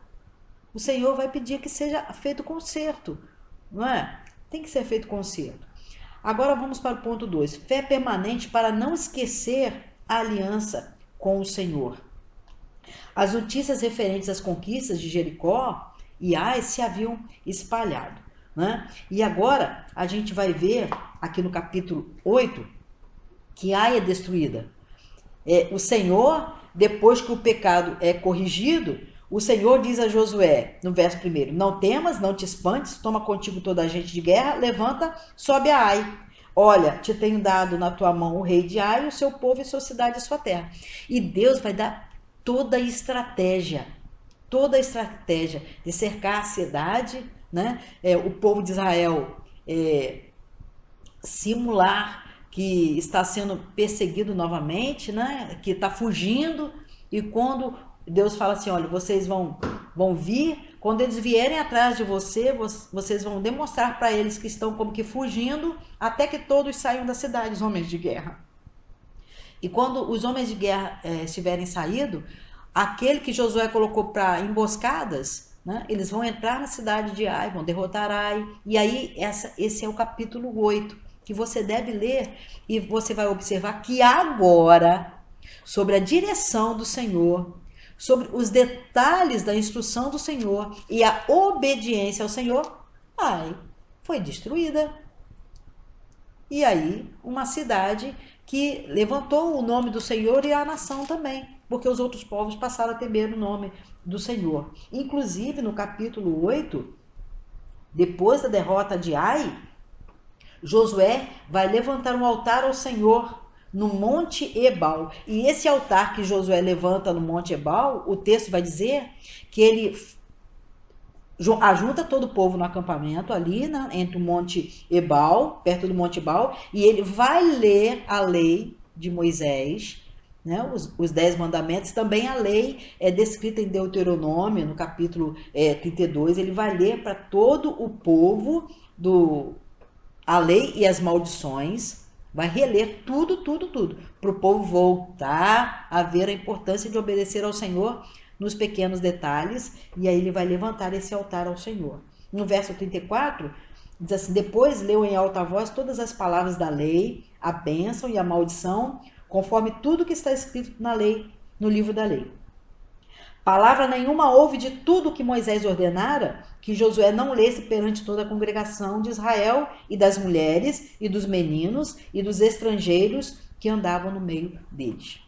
O Senhor vai pedir que seja feito conserto, não é? Tem que ser feito conserto. Agora vamos para o ponto 2. Fé permanente para não esquecer a aliança com o Senhor. As notícias referentes às conquistas de Jericó e Ai se haviam espalhado, né? E agora a gente vai ver aqui no capítulo 8 que Ai é destruída. O Senhor, depois que o pecado é corrigido, o Senhor diz a Josué, no verso 1, não temas, não te espantes, toma contigo toda a gente de guerra, levanta, sobe a Ai. Olha, te tenho dado na tua mão o rei de Ai, o seu povo e sua cidade e sua terra. E Deus vai dar toda a estratégia de cercar a cidade, né? O povo de Israel simular que está sendo perseguido novamente, né? Que está fugindo, e quando Deus fala assim, olha, vocês vão vir, quando eles vierem atrás de você, vocês vão demonstrar para eles que estão como que fugindo, até que todos saiam da cidade, os homens de guerra. E quando os homens de guerra estiverem saído, aquele que Josué colocou para emboscadas, né, eles vão entrar na cidade de Ai, vão derrotar Ai. E aí esse é o capítulo 8, que você deve ler, e você vai observar que agora, sobre a direção do Senhor, sobre os detalhes da instrução do Senhor e a obediência ao Senhor, Ai foi destruída. E aí uma cidade que levantou o nome do Senhor e a nação também, porque os outros povos passaram a temer o nome do Senhor. Inclusive no capítulo 8, depois da derrota de Ai, Josué vai levantar um altar ao Senhor no Monte Ebal. E esse altar que Josué levanta no Monte Ebal, o texto vai dizer que ele ajunta todo o povo no acampamento ali, né, entre o Monte Ebal, perto do Monte Ebal, e ele vai ler a lei de Moisés, né, os 10 mandamentos, também a lei é descrita em Deuteronômio, no capítulo 32, ele vai ler para todo o povo a lei e as maldições, vai reler tudo, para o povo voltar a ver a importância de obedecer ao Senhor nos pequenos detalhes, e aí ele vai levantar esse altar ao Senhor. No verso 34, diz assim: depois leu em alta voz todas as palavras da lei, a bênção e a maldição, conforme tudo que está escrito na lei, no livro da lei. Palavra nenhuma houve de tudo que Moisés ordenara, que Josué não lesse perante toda a congregação de Israel, e das mulheres, e dos meninos, e dos estrangeiros que andavam no meio deles.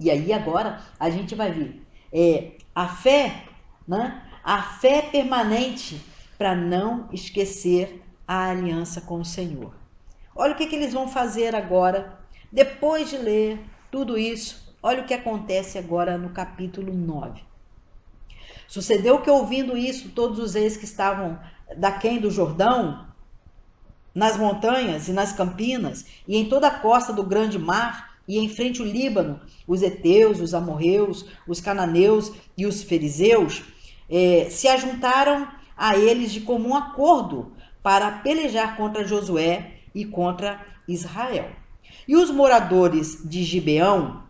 E aí agora a gente vai ver a fé, né? A fé permanente para não esquecer a aliança com o Senhor. Olha o que eles vão fazer agora, depois de ler tudo isso. Olha o que acontece agora no capítulo 9. Sucedeu que, ouvindo isso, todos os reis que estavam daquém do Jordão, nas montanhas e nas campinas, e em toda a costa do grande mar, e em frente ao Líbano, os heteus, os amorreus, os cananeus e os fariseus, se ajuntaram a eles de comum acordo para pelejar contra Josué e contra Israel. E os moradores de Gibeão,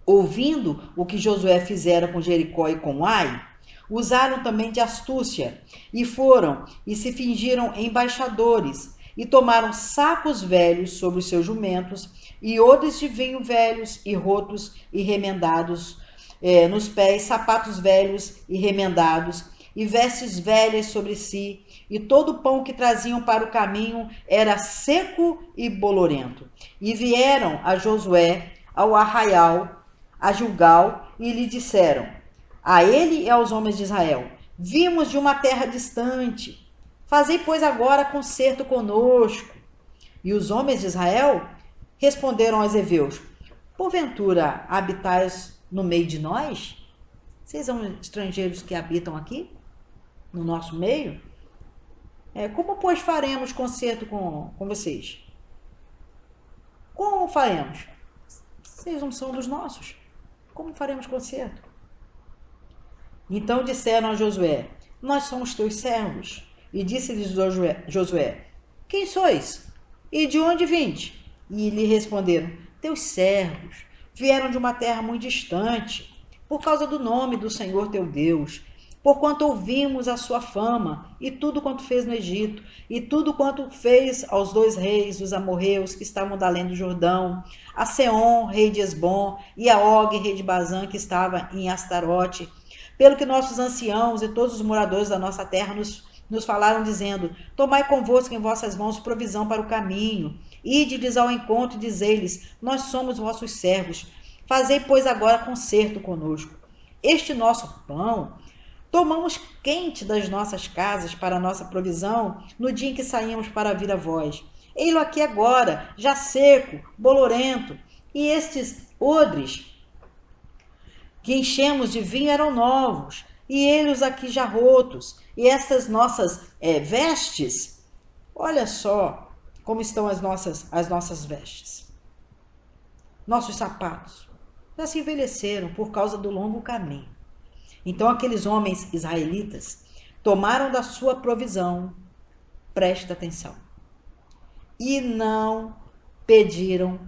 ouvindo o que Josué fizera com Jericó e com Ai, usaram também de astúcia, e foram e se fingiram embaixadores, e tomaram sacos velhos sobre os seus jumentos, e odres de vinho velhos e rotos e remendados nos pés, sapatos velhos e remendados, e vestes velhas sobre si, e todo o pão que traziam para o caminho era seco e bolorento. E vieram a Josué ao arraial, a Gilgal, e lhe disseram, a ele e aos homens de Israel: vimos de uma terra distante, fazei, pois, agora concerto conosco. E os homens de Israel responderam aos heveus: porventura habitais no meio de nós? Vocês são estrangeiros que habitam aqui, no nosso meio? Como, pois, faremos concerto com vocês? Como faremos? Vocês não são dos nossos. Como faremos concerto? Então disseram a Josué: nós somos teus servos. E disse-lhes Josué: quem sois? E de onde vinde? E lhe responderam: teus servos vieram de uma terra muito distante, por causa do nome do Senhor teu Deus, porquanto ouvimos a sua fama, e tudo quanto fez no Egito, e tudo quanto fez aos 2 reis dos amorreus que estavam da além do Jordão, a Seom, rei de Esbom, e a Og, rei de Bazã, que estava em Astarote, pelo que nossos anciãos e todos os moradores da nossa terra nos falaram, dizendo: tomai convosco em vossas mãos provisão para o caminho, ide-lhes ao encontro e dizei-lhes: nós somos vossos servos, fazei, pois, agora concerto conosco. Este nosso pão tomamos quente das nossas casas para a nossa provisão no dia em que saímos para vir a vós. Ei-lo aqui agora, já seco, bolorento, e estes odres que enchemos de vinho eram novos, e eles aqui já rotos, e estas nossas vestes, olha só como estão as nossas vestes. Nossos sapatos já se envelheceram por causa do longo caminho. Então aqueles homens israelitas tomaram da sua provisão, presta atenção, e não pediram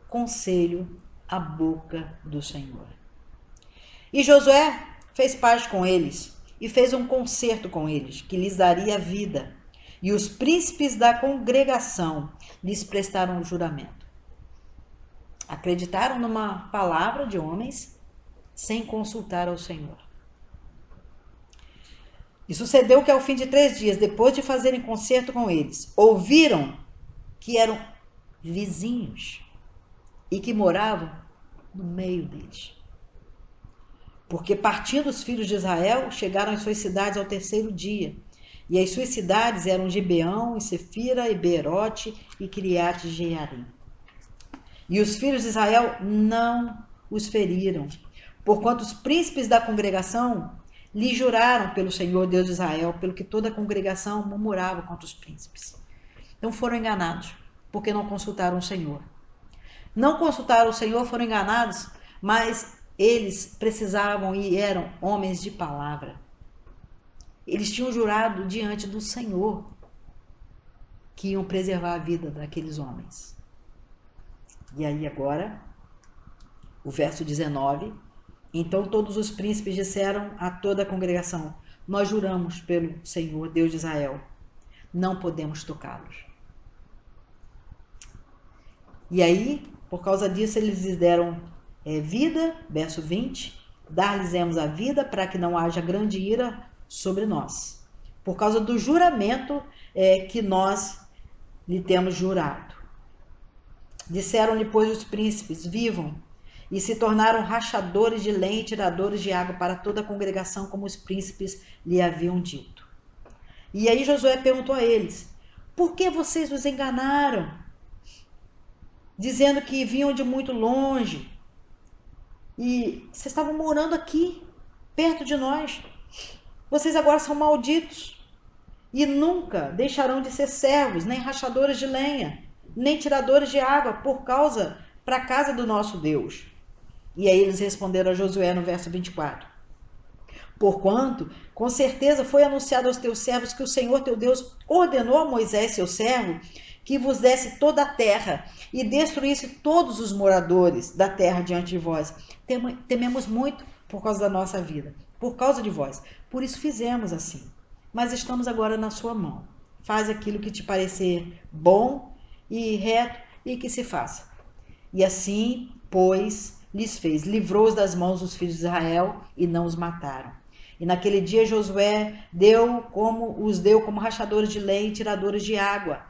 conselho à boca do Senhor. E Josué fez paz com eles, e fez um concerto com eles, que lhes daria vida. E os príncipes da congregação lhes prestaram juramento. Acreditaram numa palavra de homens, sem consultar ao Senhor. E sucedeu que ao fim de 3 dias, depois de fazerem concerto com eles, ouviram que eram vizinhos e que moravam no meio deles. Porque partindo os filhos de Israel, chegaram às suas cidades ao 3º dia. E as suas cidades eram Gibeão, e Sefira, e Beerote, e Kiriate Jearim. E os filhos de Israel não os feriram, porquanto os príncipes da congregação lhe juraram pelo Senhor Deus de Israel, pelo que toda a congregação murmurava contra os príncipes. Então foram enganados, porque não consultaram o Senhor. Não consultaram o Senhor, foram enganados, mas eles precisavam e eram homens de palavra. Eles tinham jurado diante do Senhor que iam preservar a vida daqueles homens. E aí agora, o verso 19 Então todos os príncipes disseram a toda a congregação: nós juramos pelo Senhor, Deus de Israel, não podemos tocá-los. E aí, por causa disso, eles lhes deram vida, verso 20, dar-lhes-emos a vida para que não haja grande ira sobre nós, por causa do juramento que nós lhe temos jurado. Disseram-lhe, pois, os príncipes: vivam, e se tornaram rachadores de lenha e tiradores de água para toda a congregação, como os príncipes lhe haviam dito. E aí Josué perguntou a eles: por que vocês nos enganaram, dizendo que vinham de muito longe, e vocês estavam morando aqui, perto de nós? Vocês agora são malditos, e nunca deixarão de ser servos, nem rachadores de lenha, nem tiradores de água, por causa para a casa do nosso Deus. E aí eles responderam a Josué no verso 24: porquanto, com certeza foi anunciado aos teus servos que o Senhor teu Deus ordenou a Moisés, seu servo, que vos desse toda a terra e destruísse todos os moradores da terra diante de vós. Tememos muito por causa da nossa vida, por causa de vós. Por isso fizemos assim. Mas estamos agora na sua mão. Faz aquilo que te parecer bom e reto e que se faça. E assim, pois, lhes fez, livrou-os das mãos dos filhos de Israel e não os mataram. E naquele dia Josué os deu como rachadores de lenha e tiradores de água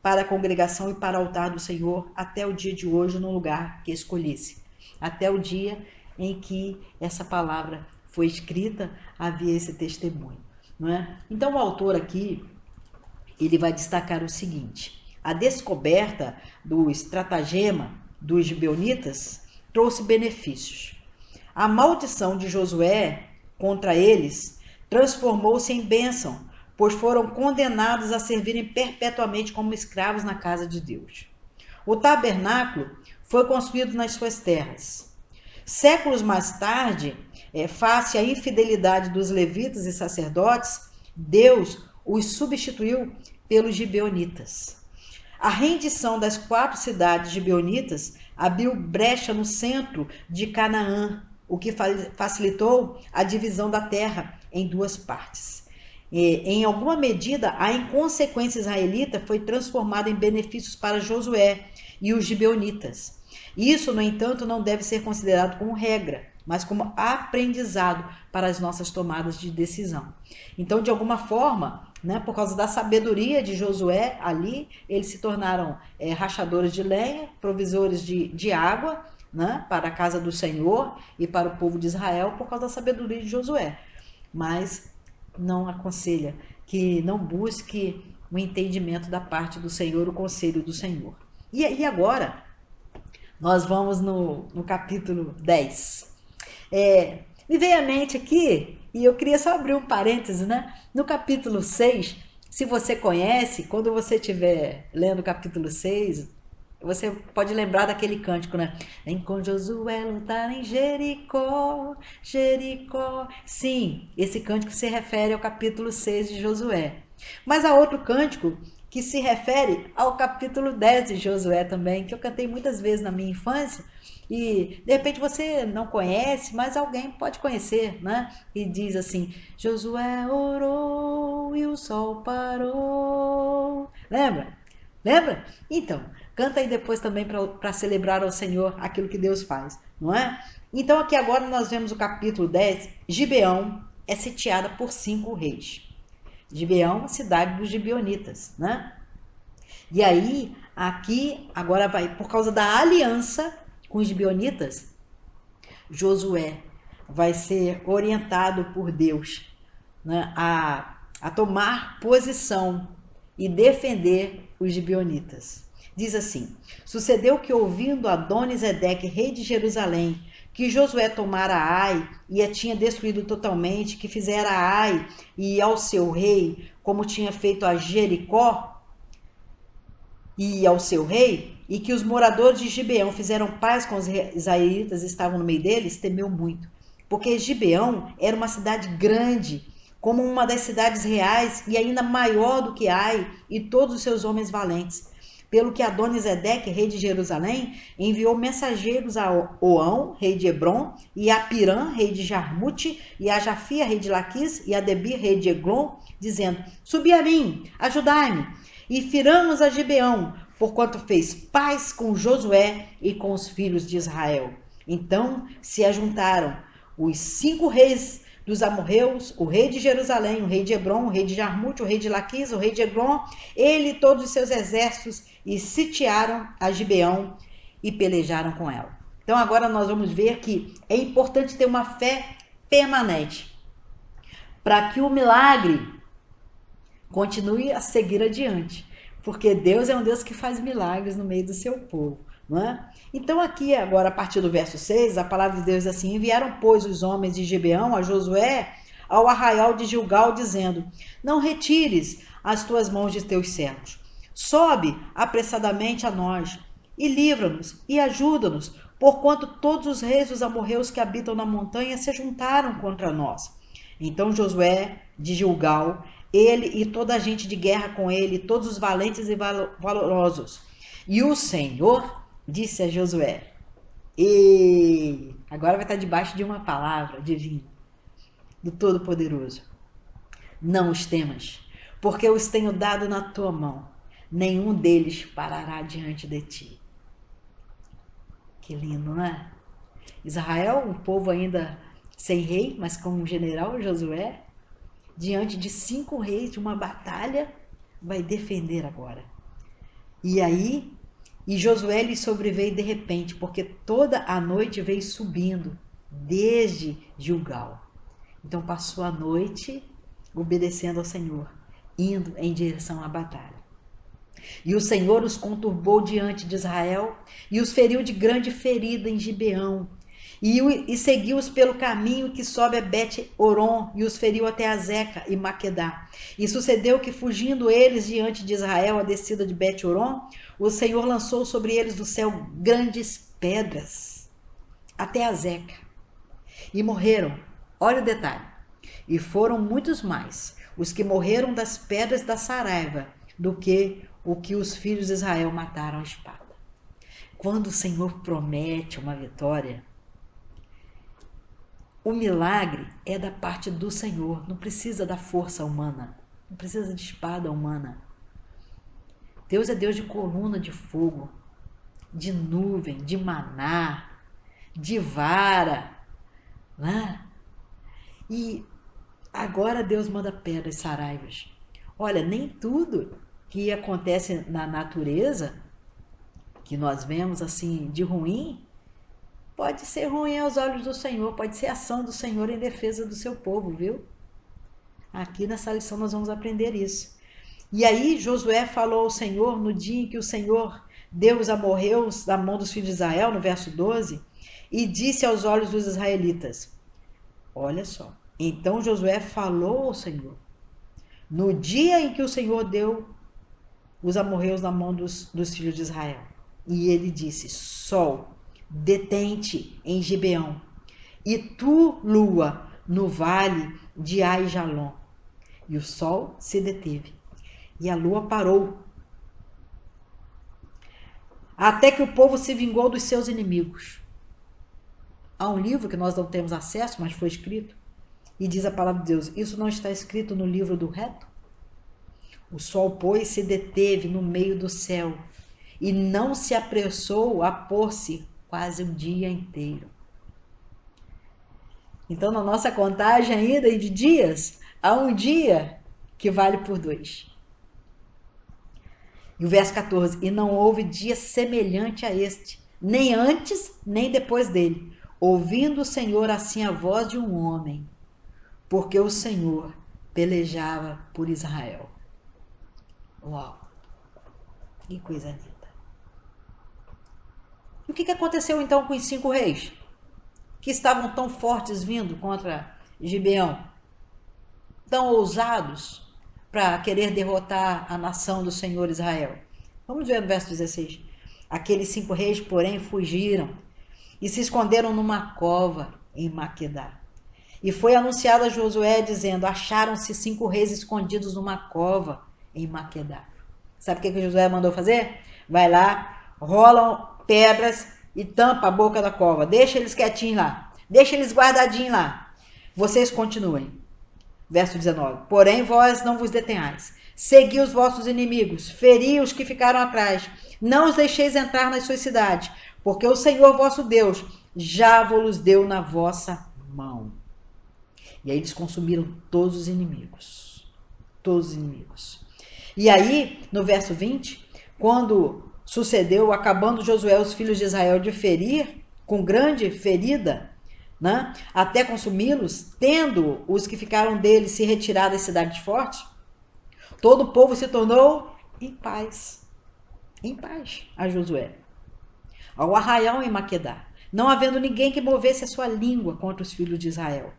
para a congregação e para o altar do Senhor até o dia de hoje no lugar que escolhesse. Até o dia em que essa palavra foi escrita, havia esse testemunho. Não é? Então o autor aqui, ele vai destacar o seguinte: a descoberta do estratagema dos gibeonitas trouxe benefícios. A maldição de Josué contra eles transformou-se em bênção, pois foram condenados a servirem perpetuamente como escravos na casa de Deus. O tabernáculo foi construído nas suas terras. Séculos mais tarde, face à infidelidade dos levitas e sacerdotes, Deus os substituiu pelos gibeonitas. A rendição das 4 cidades gibeonitas abriu brecha no centro de Canaã, o que facilitou a divisão da terra em 2 partes. Em alguma medida, a inconsequência israelita foi transformada em benefícios para Josué e os gibeonitas. Isso, no entanto, não deve ser considerado como regra, mas como aprendizado para as nossas tomadas de decisão. Então, de alguma forma, né, por causa da sabedoria de Josué ali, eles se tornaram rachadores de lenha, provisores de água, né, para a casa do Senhor e para o povo de Israel, por causa da sabedoria de Josué. Mas não aconselha que não busque o entendimento da parte do Senhor, o conselho do Senhor. E agora, nós vamos no capítulo 10. Me veio à mente aqui, e eu queria só abrir um parêntese, né? No capítulo 6, se você conhece, quando você estiver lendo o capítulo 6, você pode lembrar daquele cântico, né? Vem com Josué lutar em Jericó, Jericó. Sim, esse cântico se refere ao capítulo 6 de Josué. Mas há outro cântico que se refere ao capítulo 10 de Josué também, que eu cantei muitas vezes na minha infância, e de repente você não conhece, mas alguém pode conhecer, né? E diz assim: Josué orou e o sol parou. Lembra? Lembra? Então, canta aí depois também para celebrar ao Senhor aquilo que Deus faz, não é? Então aqui agora nós vemos o capítulo 10, Gibeão é sitiada por 5 reis. Gibeão, cidade dos gibeonitas, né? E aí, aqui, agora vai, por causa da aliança com os gibeonitas, Josué vai ser orientado por Deus, né, a tomar posição e defender os gibeonitas. Diz assim: sucedeu que, ouvindo Adoni-Zedeque, rei de Jerusalém, que Josué tomara Ai e a tinha destruído totalmente, que fizera a Ai e ao seu rei como tinha feito a Jericó e ao seu rei, e que os moradores de Gibeão fizeram paz com os israelitas, estavam no meio deles, temeu muito, porque Gibeão era uma cidade grande, como uma das cidades reais, e ainda maior do que Ai e todos os seus homens valentes. pelo que Adonisedeque, rei de Jerusalém, enviou mensageiros a Oão, rei de Hebron, e a Pirã, rei de Jarmute, e a Jafia, rei de Laquis, e a Debir, rei de Eglon, dizendo: subi a mim, ajudai-me, e firamos a Gibeão, porquanto fez paz com Josué e com os filhos de Israel. Então se ajuntaram os 5 reis dos amorreus, o rei de Jerusalém, o rei de Hebron, o rei de Jarmute, o rei de Laquis, o rei de Eglon, ele e todos os seus exércitos, e sitiaram a Gibeão e pelejaram com ela. Então agora nós vamos ver que é importante ter uma fé permanente para que o milagre continue a seguir adiante, porque Deus é um Deus que faz milagres no meio do seu povo, não é? Então aqui agora a partir do verso 6, a palavra de Deus é assim: enviaram pois os homens de Gibeão a Josué ao arraial de Gilgal, dizendo: não retires as tuas mãos de teus servos, sobe apressadamente a nós e livra-nos e ajuda-nos, porquanto todos os reis dos amorreus que habitam na montanha se juntaram contra nós. Então Josué de Gilgal, ele e toda a gente de guerra com ele, todos os valentes e valorosos. E o Senhor disse a Josué, e agora vai estar debaixo de uma palavra divina, do Todo-Poderoso: não os temas, porque eu os tenho dado na tua mão, nenhum deles parará diante de ti. Que lindo, não é? Israel, um povo ainda sem rei, mas com um general, Josué, diante de 5 reis de uma batalha, vai defender agora. E aí, Josué lhe sobreveio de repente, porque toda a noite veio subindo, desde Gilgal. Então passou a noite obedecendo ao Senhor, indo em direção à batalha. E o Senhor os conturbou diante de Israel, e os feriu de grande ferida em Gibeão, e seguiu-os pelo caminho que sobe a Bet-Oron, e os feriu até Azeca e Maquedá. E sucedeu que, fugindo eles diante de Israel a descida de Bet-Oron, o Senhor lançou sobre eles do céu grandes pedras, até Azeca, e morreram. Olha o detalhe: e foram muitos mais os que morreram das pedras da Saraiva do que os filhos de Israel mataram à espada. Quando o Senhor promete uma vitória, o milagre é da parte do Senhor, não precisa da força humana, não precisa de espada humana. Deus é Deus de coluna de fogo, de nuvem, de maná, de vara, né? E agora Deus manda pedras saraivas. Olha, nem tudo que acontece na natureza, que nós vemos assim de ruim, pode ser ruim aos olhos do Senhor, pode ser ação do Senhor em defesa do seu povo, viu? Aqui nessa lição nós vamos aprender isso. E aí Josué falou ao Senhor no dia em que o Senhor deu os amorreus da mão dos filhos de Israel, no verso 12, e disse aos olhos dos israelitas, olha só, então Josué falou ao Senhor, no dia em que o Senhor deu os amorreus na mão dos filhos de Israel, e ele disse, sol, detente em Gibeão, e tu, lua, no vale de Aijalon. E o sol se deteve, e a lua parou, até que o povo se vingou dos seus inimigos. Há um livro que nós não temos acesso, mas foi escrito, e diz a palavra de Deus, isso não está escrito no livro do reto? O sol, pois, se deteve no meio do céu, e não se apressou a pôr-se quase um dia inteiro. Então, na nossa contagem ainda de dias, há um dia que vale por 2. E o verso 14, e não houve dia semelhante a este, nem antes, nem depois dele, ouvindo o Senhor assim a voz de um homem, porque o Senhor pelejava por Israel. Uau! Que coisa linda! E o que aconteceu então com os 5 reis? Que estavam tão fortes vindo contra Gibeão? Tão ousados para querer derrotar a nação do Senhor Israel? Vamos ver no verso 16. Aqueles 5 reis, porém, fugiram e se esconderam numa cova em Maquedá. E foi anunciado a Josué, dizendo, acharam-se 5 reis escondidos numa cova em Maquedá. Sabe o que Josué mandou fazer? Vai lá, rolam pedras e tampa a boca da cova. Deixa eles quietinhos lá. Deixa eles guardadinhos lá. Vocês continuem. Verso 19. Porém, vós não vos detenhais. Segui os vossos inimigos. Feri os que ficaram atrás. Não os deixeis entrar nas suas cidades. Porque o Senhor vosso Deus já vos deu na vossa mão. E aí eles consumiram todos os inimigos. Todos os inimigos. E aí, no verso 20, quando sucedeu, acabando Josué os filhos de Israel de ferir, com grande ferida, né, até consumi-los, tendo os que ficaram deles se retirado das cidades fortes, todo o povo se tornou em paz a Josué. Ao arraial em Maquedá, não havendo ninguém que movesse a sua língua contra os filhos de Israel.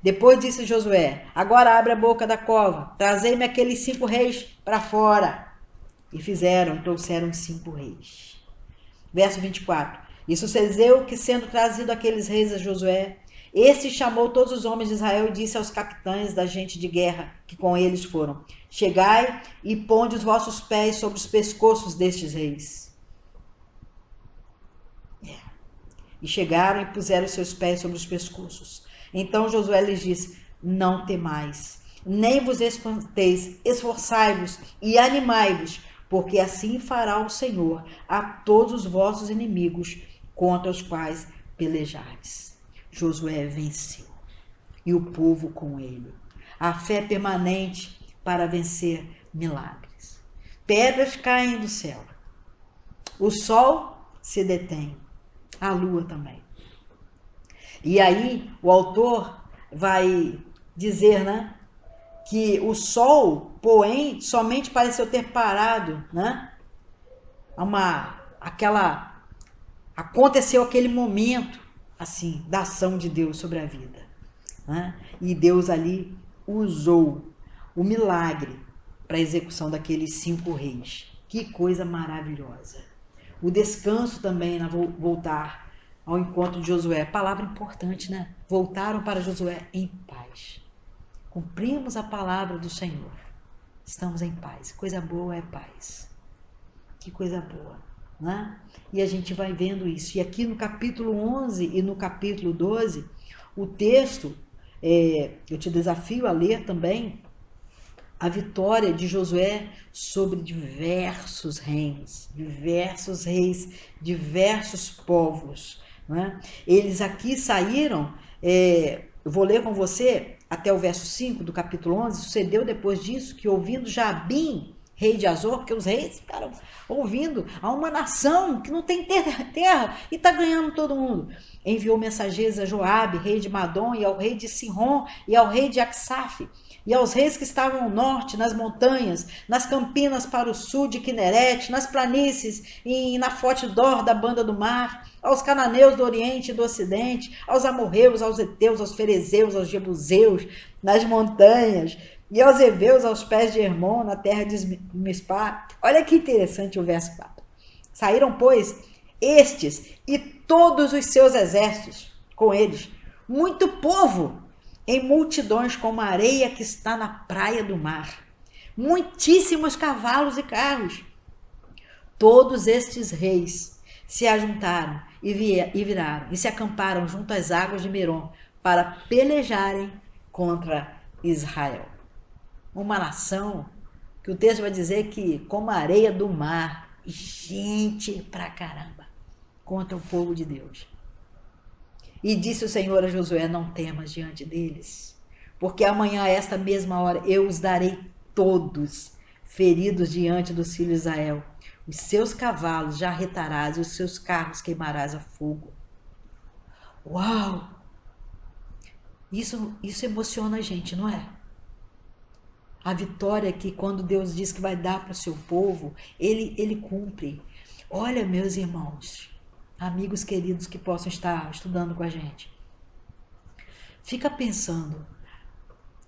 Depois disse Josué, agora abre a boca da cova, trazei-me aqueles 5 reis para fora. E fizeram, trouxeram 5 reis. Verso 24. E sucedeu que, sendo trazido aqueles reis a Josué, este chamou todos os homens de Israel e disse aos capitães da gente de guerra que com eles foram, chegai e ponde os vossos pés sobre os pescoços destes reis. E chegaram e puseram os seus pés sobre os pescoços. Então Josué lhes disse, não temais, nem vos espanteis, esforçai-vos e animai-vos, porque assim fará o Senhor a todos os vossos inimigos contra os quais pelejardes. Josué venceu, e o povo com ele. A fé permanente para vencer milagres. Pedras caem do céu. O sol se detém, a lua também. E aí o autor vai dizer, né, que o sol, porém, somente pareceu ter parado, né? Aconteceu aquele momento, assim, da ação de Deus sobre a vida, né? E Deus ali usou o milagre para a execução daqueles 5 reis. Que coisa maravilhosa! O descanso também, voltar ao encontro de Josué. Palavra importante, né? Voltaram para Josué em paz. Cumprimos a palavra do Senhor. Estamos em paz. Coisa boa é paz. Que coisa boa, né? E a gente vai vendo isso. E aqui no capítulo 11 e no capítulo 12, o texto, eu te desafio a ler também a vitória de Josué sobre diversos reinos, diversos povos, né? Eles aqui saíram, eu vou ler com você até o verso 5 do capítulo 11, sucedeu depois disso que ouvindo Jabim, rei de Azor, porque os reis ficaram ouvindo a uma nação que não tem terra e está ganhando todo mundo, enviou mensageiros a Joabe, rei de Madom, e ao rei de Sinrom, e ao rei de Aksaf, e aos reis que estavam ao norte, nas montanhas, nas campinas para o sul de Quinerete, nas planícies e na Fote Dor da banda do mar, aos cananeus do oriente e do ocidente, aos amorreus, aos heteus, aos ferezeus, aos jebuseus, nas montanhas, e aos heveus aos pés de Hermon, na terra de Mispá. Olha que interessante o verso 4. Saíram, pois, estes e todos os seus exércitos com eles, muito povo, em multidões como a areia que está na praia do mar, muitíssimos cavalos e carros. Todos estes reis se ajuntaram e viraram e se acamparam junto às águas de Merom para pelejarem contra Israel. Uma nação que o texto vai dizer que como a areia do mar, gente pra caramba, contra o povo de Deus. E disse o Senhor a Josué, não temas diante deles, porque amanhã a esta mesma hora eu os darei todos feridos diante dos filhos de Israel. Os seus cavalos já retarás e os seus carros queimarás a fogo. Uau! Isso emociona a gente, não é? A vitória que quando Deus diz que vai dar para o seu povo, Ele cumpre. Olha, meus irmãos, amigos queridos que possam estar estudando com a gente. Fica pensando.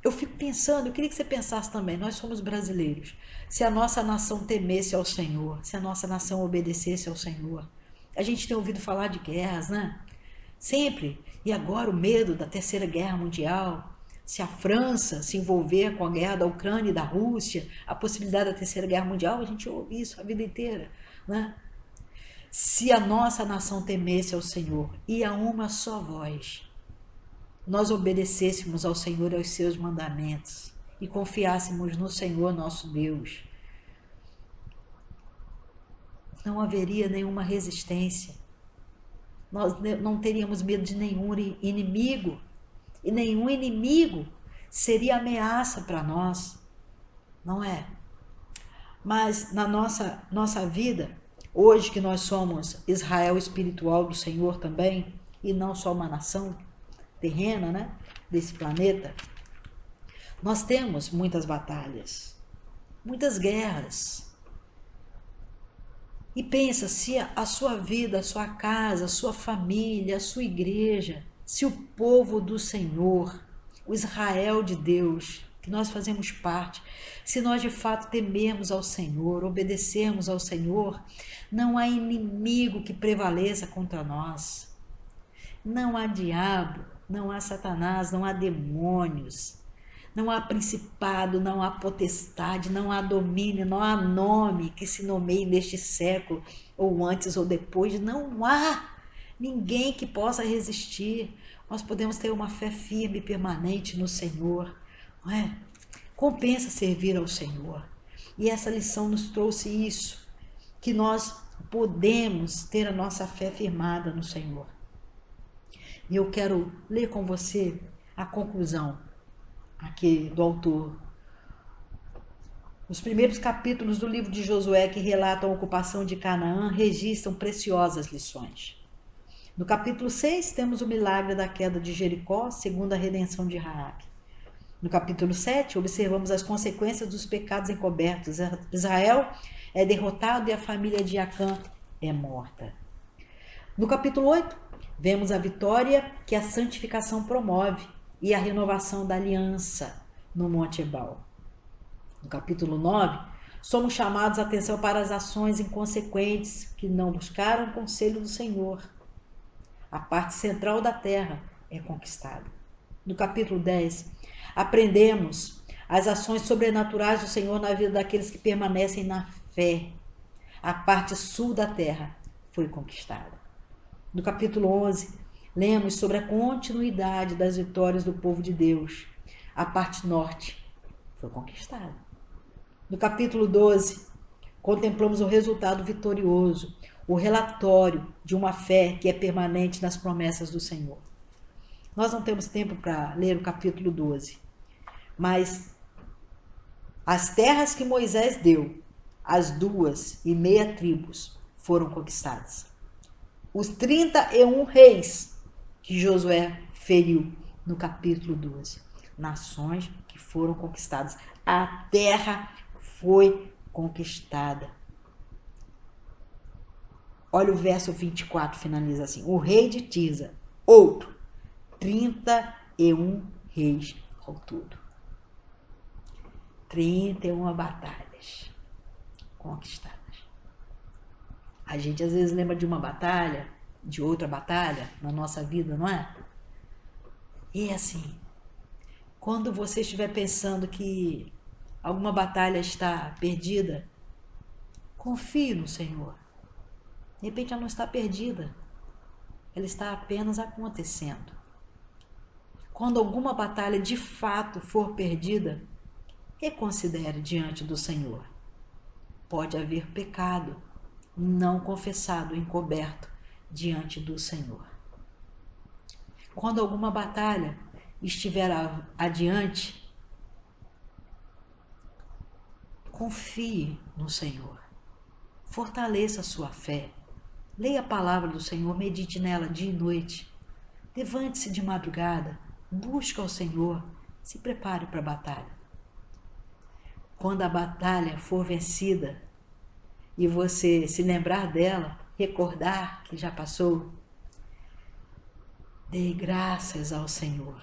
Eu fico pensando, eu queria que você pensasse também, nós somos brasileiros. Se a nossa nação temesse ao Senhor, se a nossa nação obedecesse ao Senhor. A gente tem ouvido falar de guerras, né? Sempre. E agora o medo da Terceira Guerra Mundial, se a França se envolver com a guerra da Ucrânia e da Rússia, a possibilidade da Terceira Guerra Mundial, a gente ouve isso a vida inteira, né? Se a nossa nação temesse ao Senhor e a uma só voz, nós obedecêssemos ao Senhor e aos seus mandamentos e confiássemos no Senhor nosso Deus, não haveria nenhuma resistência. Nós não teríamos medo de nenhum inimigo, e nenhum inimigo seria ameaça para nós, não é? Mas na nossa vida, hoje que nós somos Israel espiritual do Senhor também, e não só uma nação terrena, né, desse planeta, nós temos muitas batalhas, muitas guerras. E pensa, se a sua vida, a sua casa, a sua família, a sua igreja, se o povo do Senhor, o Israel de Deus, que nós fazemos parte, se nós de fato temermos ao Senhor, obedecermos ao Senhor, não há inimigo que prevaleça contra nós. Não há diabo, não há Satanás, não há demônios, não há principado, não há potestade, não há domínio, não há nome que se nomeie neste século, ou antes ou depois. Não há ninguém que possa resistir. Nós podemos ter uma fé firme e permanente no Senhor, não é? Compensa servir ao Senhor. E essa lição nos trouxe isso, que nós podemos ter a nossa fé firmada no Senhor. E eu quero ler com você a conclusão aqui do autor. Os primeiros capítulos do livro de Josué, que relatam a ocupação de Canaã, registram preciosas lições. No capítulo 6, temos o milagre da queda de Jericó, segundo a redenção de Raabe. No capítulo 7, observamos as consequências dos pecados encobertos. Israel é derrotado e a família de Acã é morta. No capítulo 8, vemos a vitória que a santificação promove e a renovação da aliança no Monte Ebal. No capítulo 9, somos chamados a atenção para as ações inconsequentes que não buscaram o conselho do Senhor. A parte central da terra é conquistada. No capítulo 10, aprendemos as ações sobrenaturais do Senhor na vida daqueles que permanecem na fé. A parte sul da terra foi conquistada. No capítulo 11, lemos sobre a continuidade das vitórias do povo de Deus. A parte norte foi conquistada. No capítulo 12, contemplamos o resultado vitorioso, o relatório de uma fé que é permanente nas promessas do Senhor. Nós não temos tempo para ler o capítulo 12, mas as terras que Moisés deu, as 2,5 tribos, foram conquistadas. Os 31 reis que Josué feriu no capítulo 12, nações que foram conquistadas. A terra foi conquistada. Olha o verso 24, finaliza assim: o rei de Tirza, outro, 31 reis ao todo. 31 batalhas conquistadas. A gente às vezes lembra de uma batalha, de outra batalha na nossa vida, não é? E assim, quando você estiver pensando que alguma batalha está perdida, confie no Senhor. De repente ela não está perdida, ela está apenas acontecendo. Quando alguma batalha de fato for perdida, reconsidere diante do Senhor. Pode haver pecado não confessado, encoberto diante do Senhor. Quando alguma batalha estiver adiante, confie no Senhor. Fortaleça a sua fé. Leia a palavra do Senhor, medite nela dia e noite. Levante-se de madrugada, busque ao Senhor, se prepare para a batalha. Quando a batalha for vencida e você se lembrar dela, recordar que já passou, dê graças ao Senhor.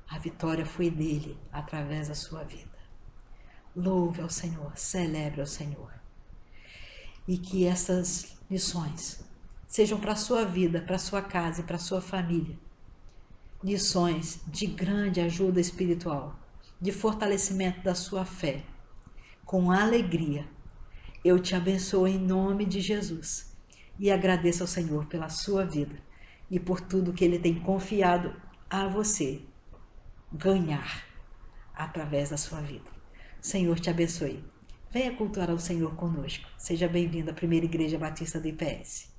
A vitória foi dele através da sua vida. Louve ao Senhor, celebre ao Senhor. E que essas lições sejam para a sua vida, para a sua casa e para a sua família. lições de grande ajuda espiritual, de fortalecimento da sua fé. Com alegria, eu te abençoo em nome de Jesus e agradeço ao Senhor pela sua vida e por tudo que Ele tem confiado a você ganhar através da sua vida. Senhor te abençoe. Venha cultuar ao Senhor conosco. Seja bem-vindo à Primeira Igreja Batista do IPS.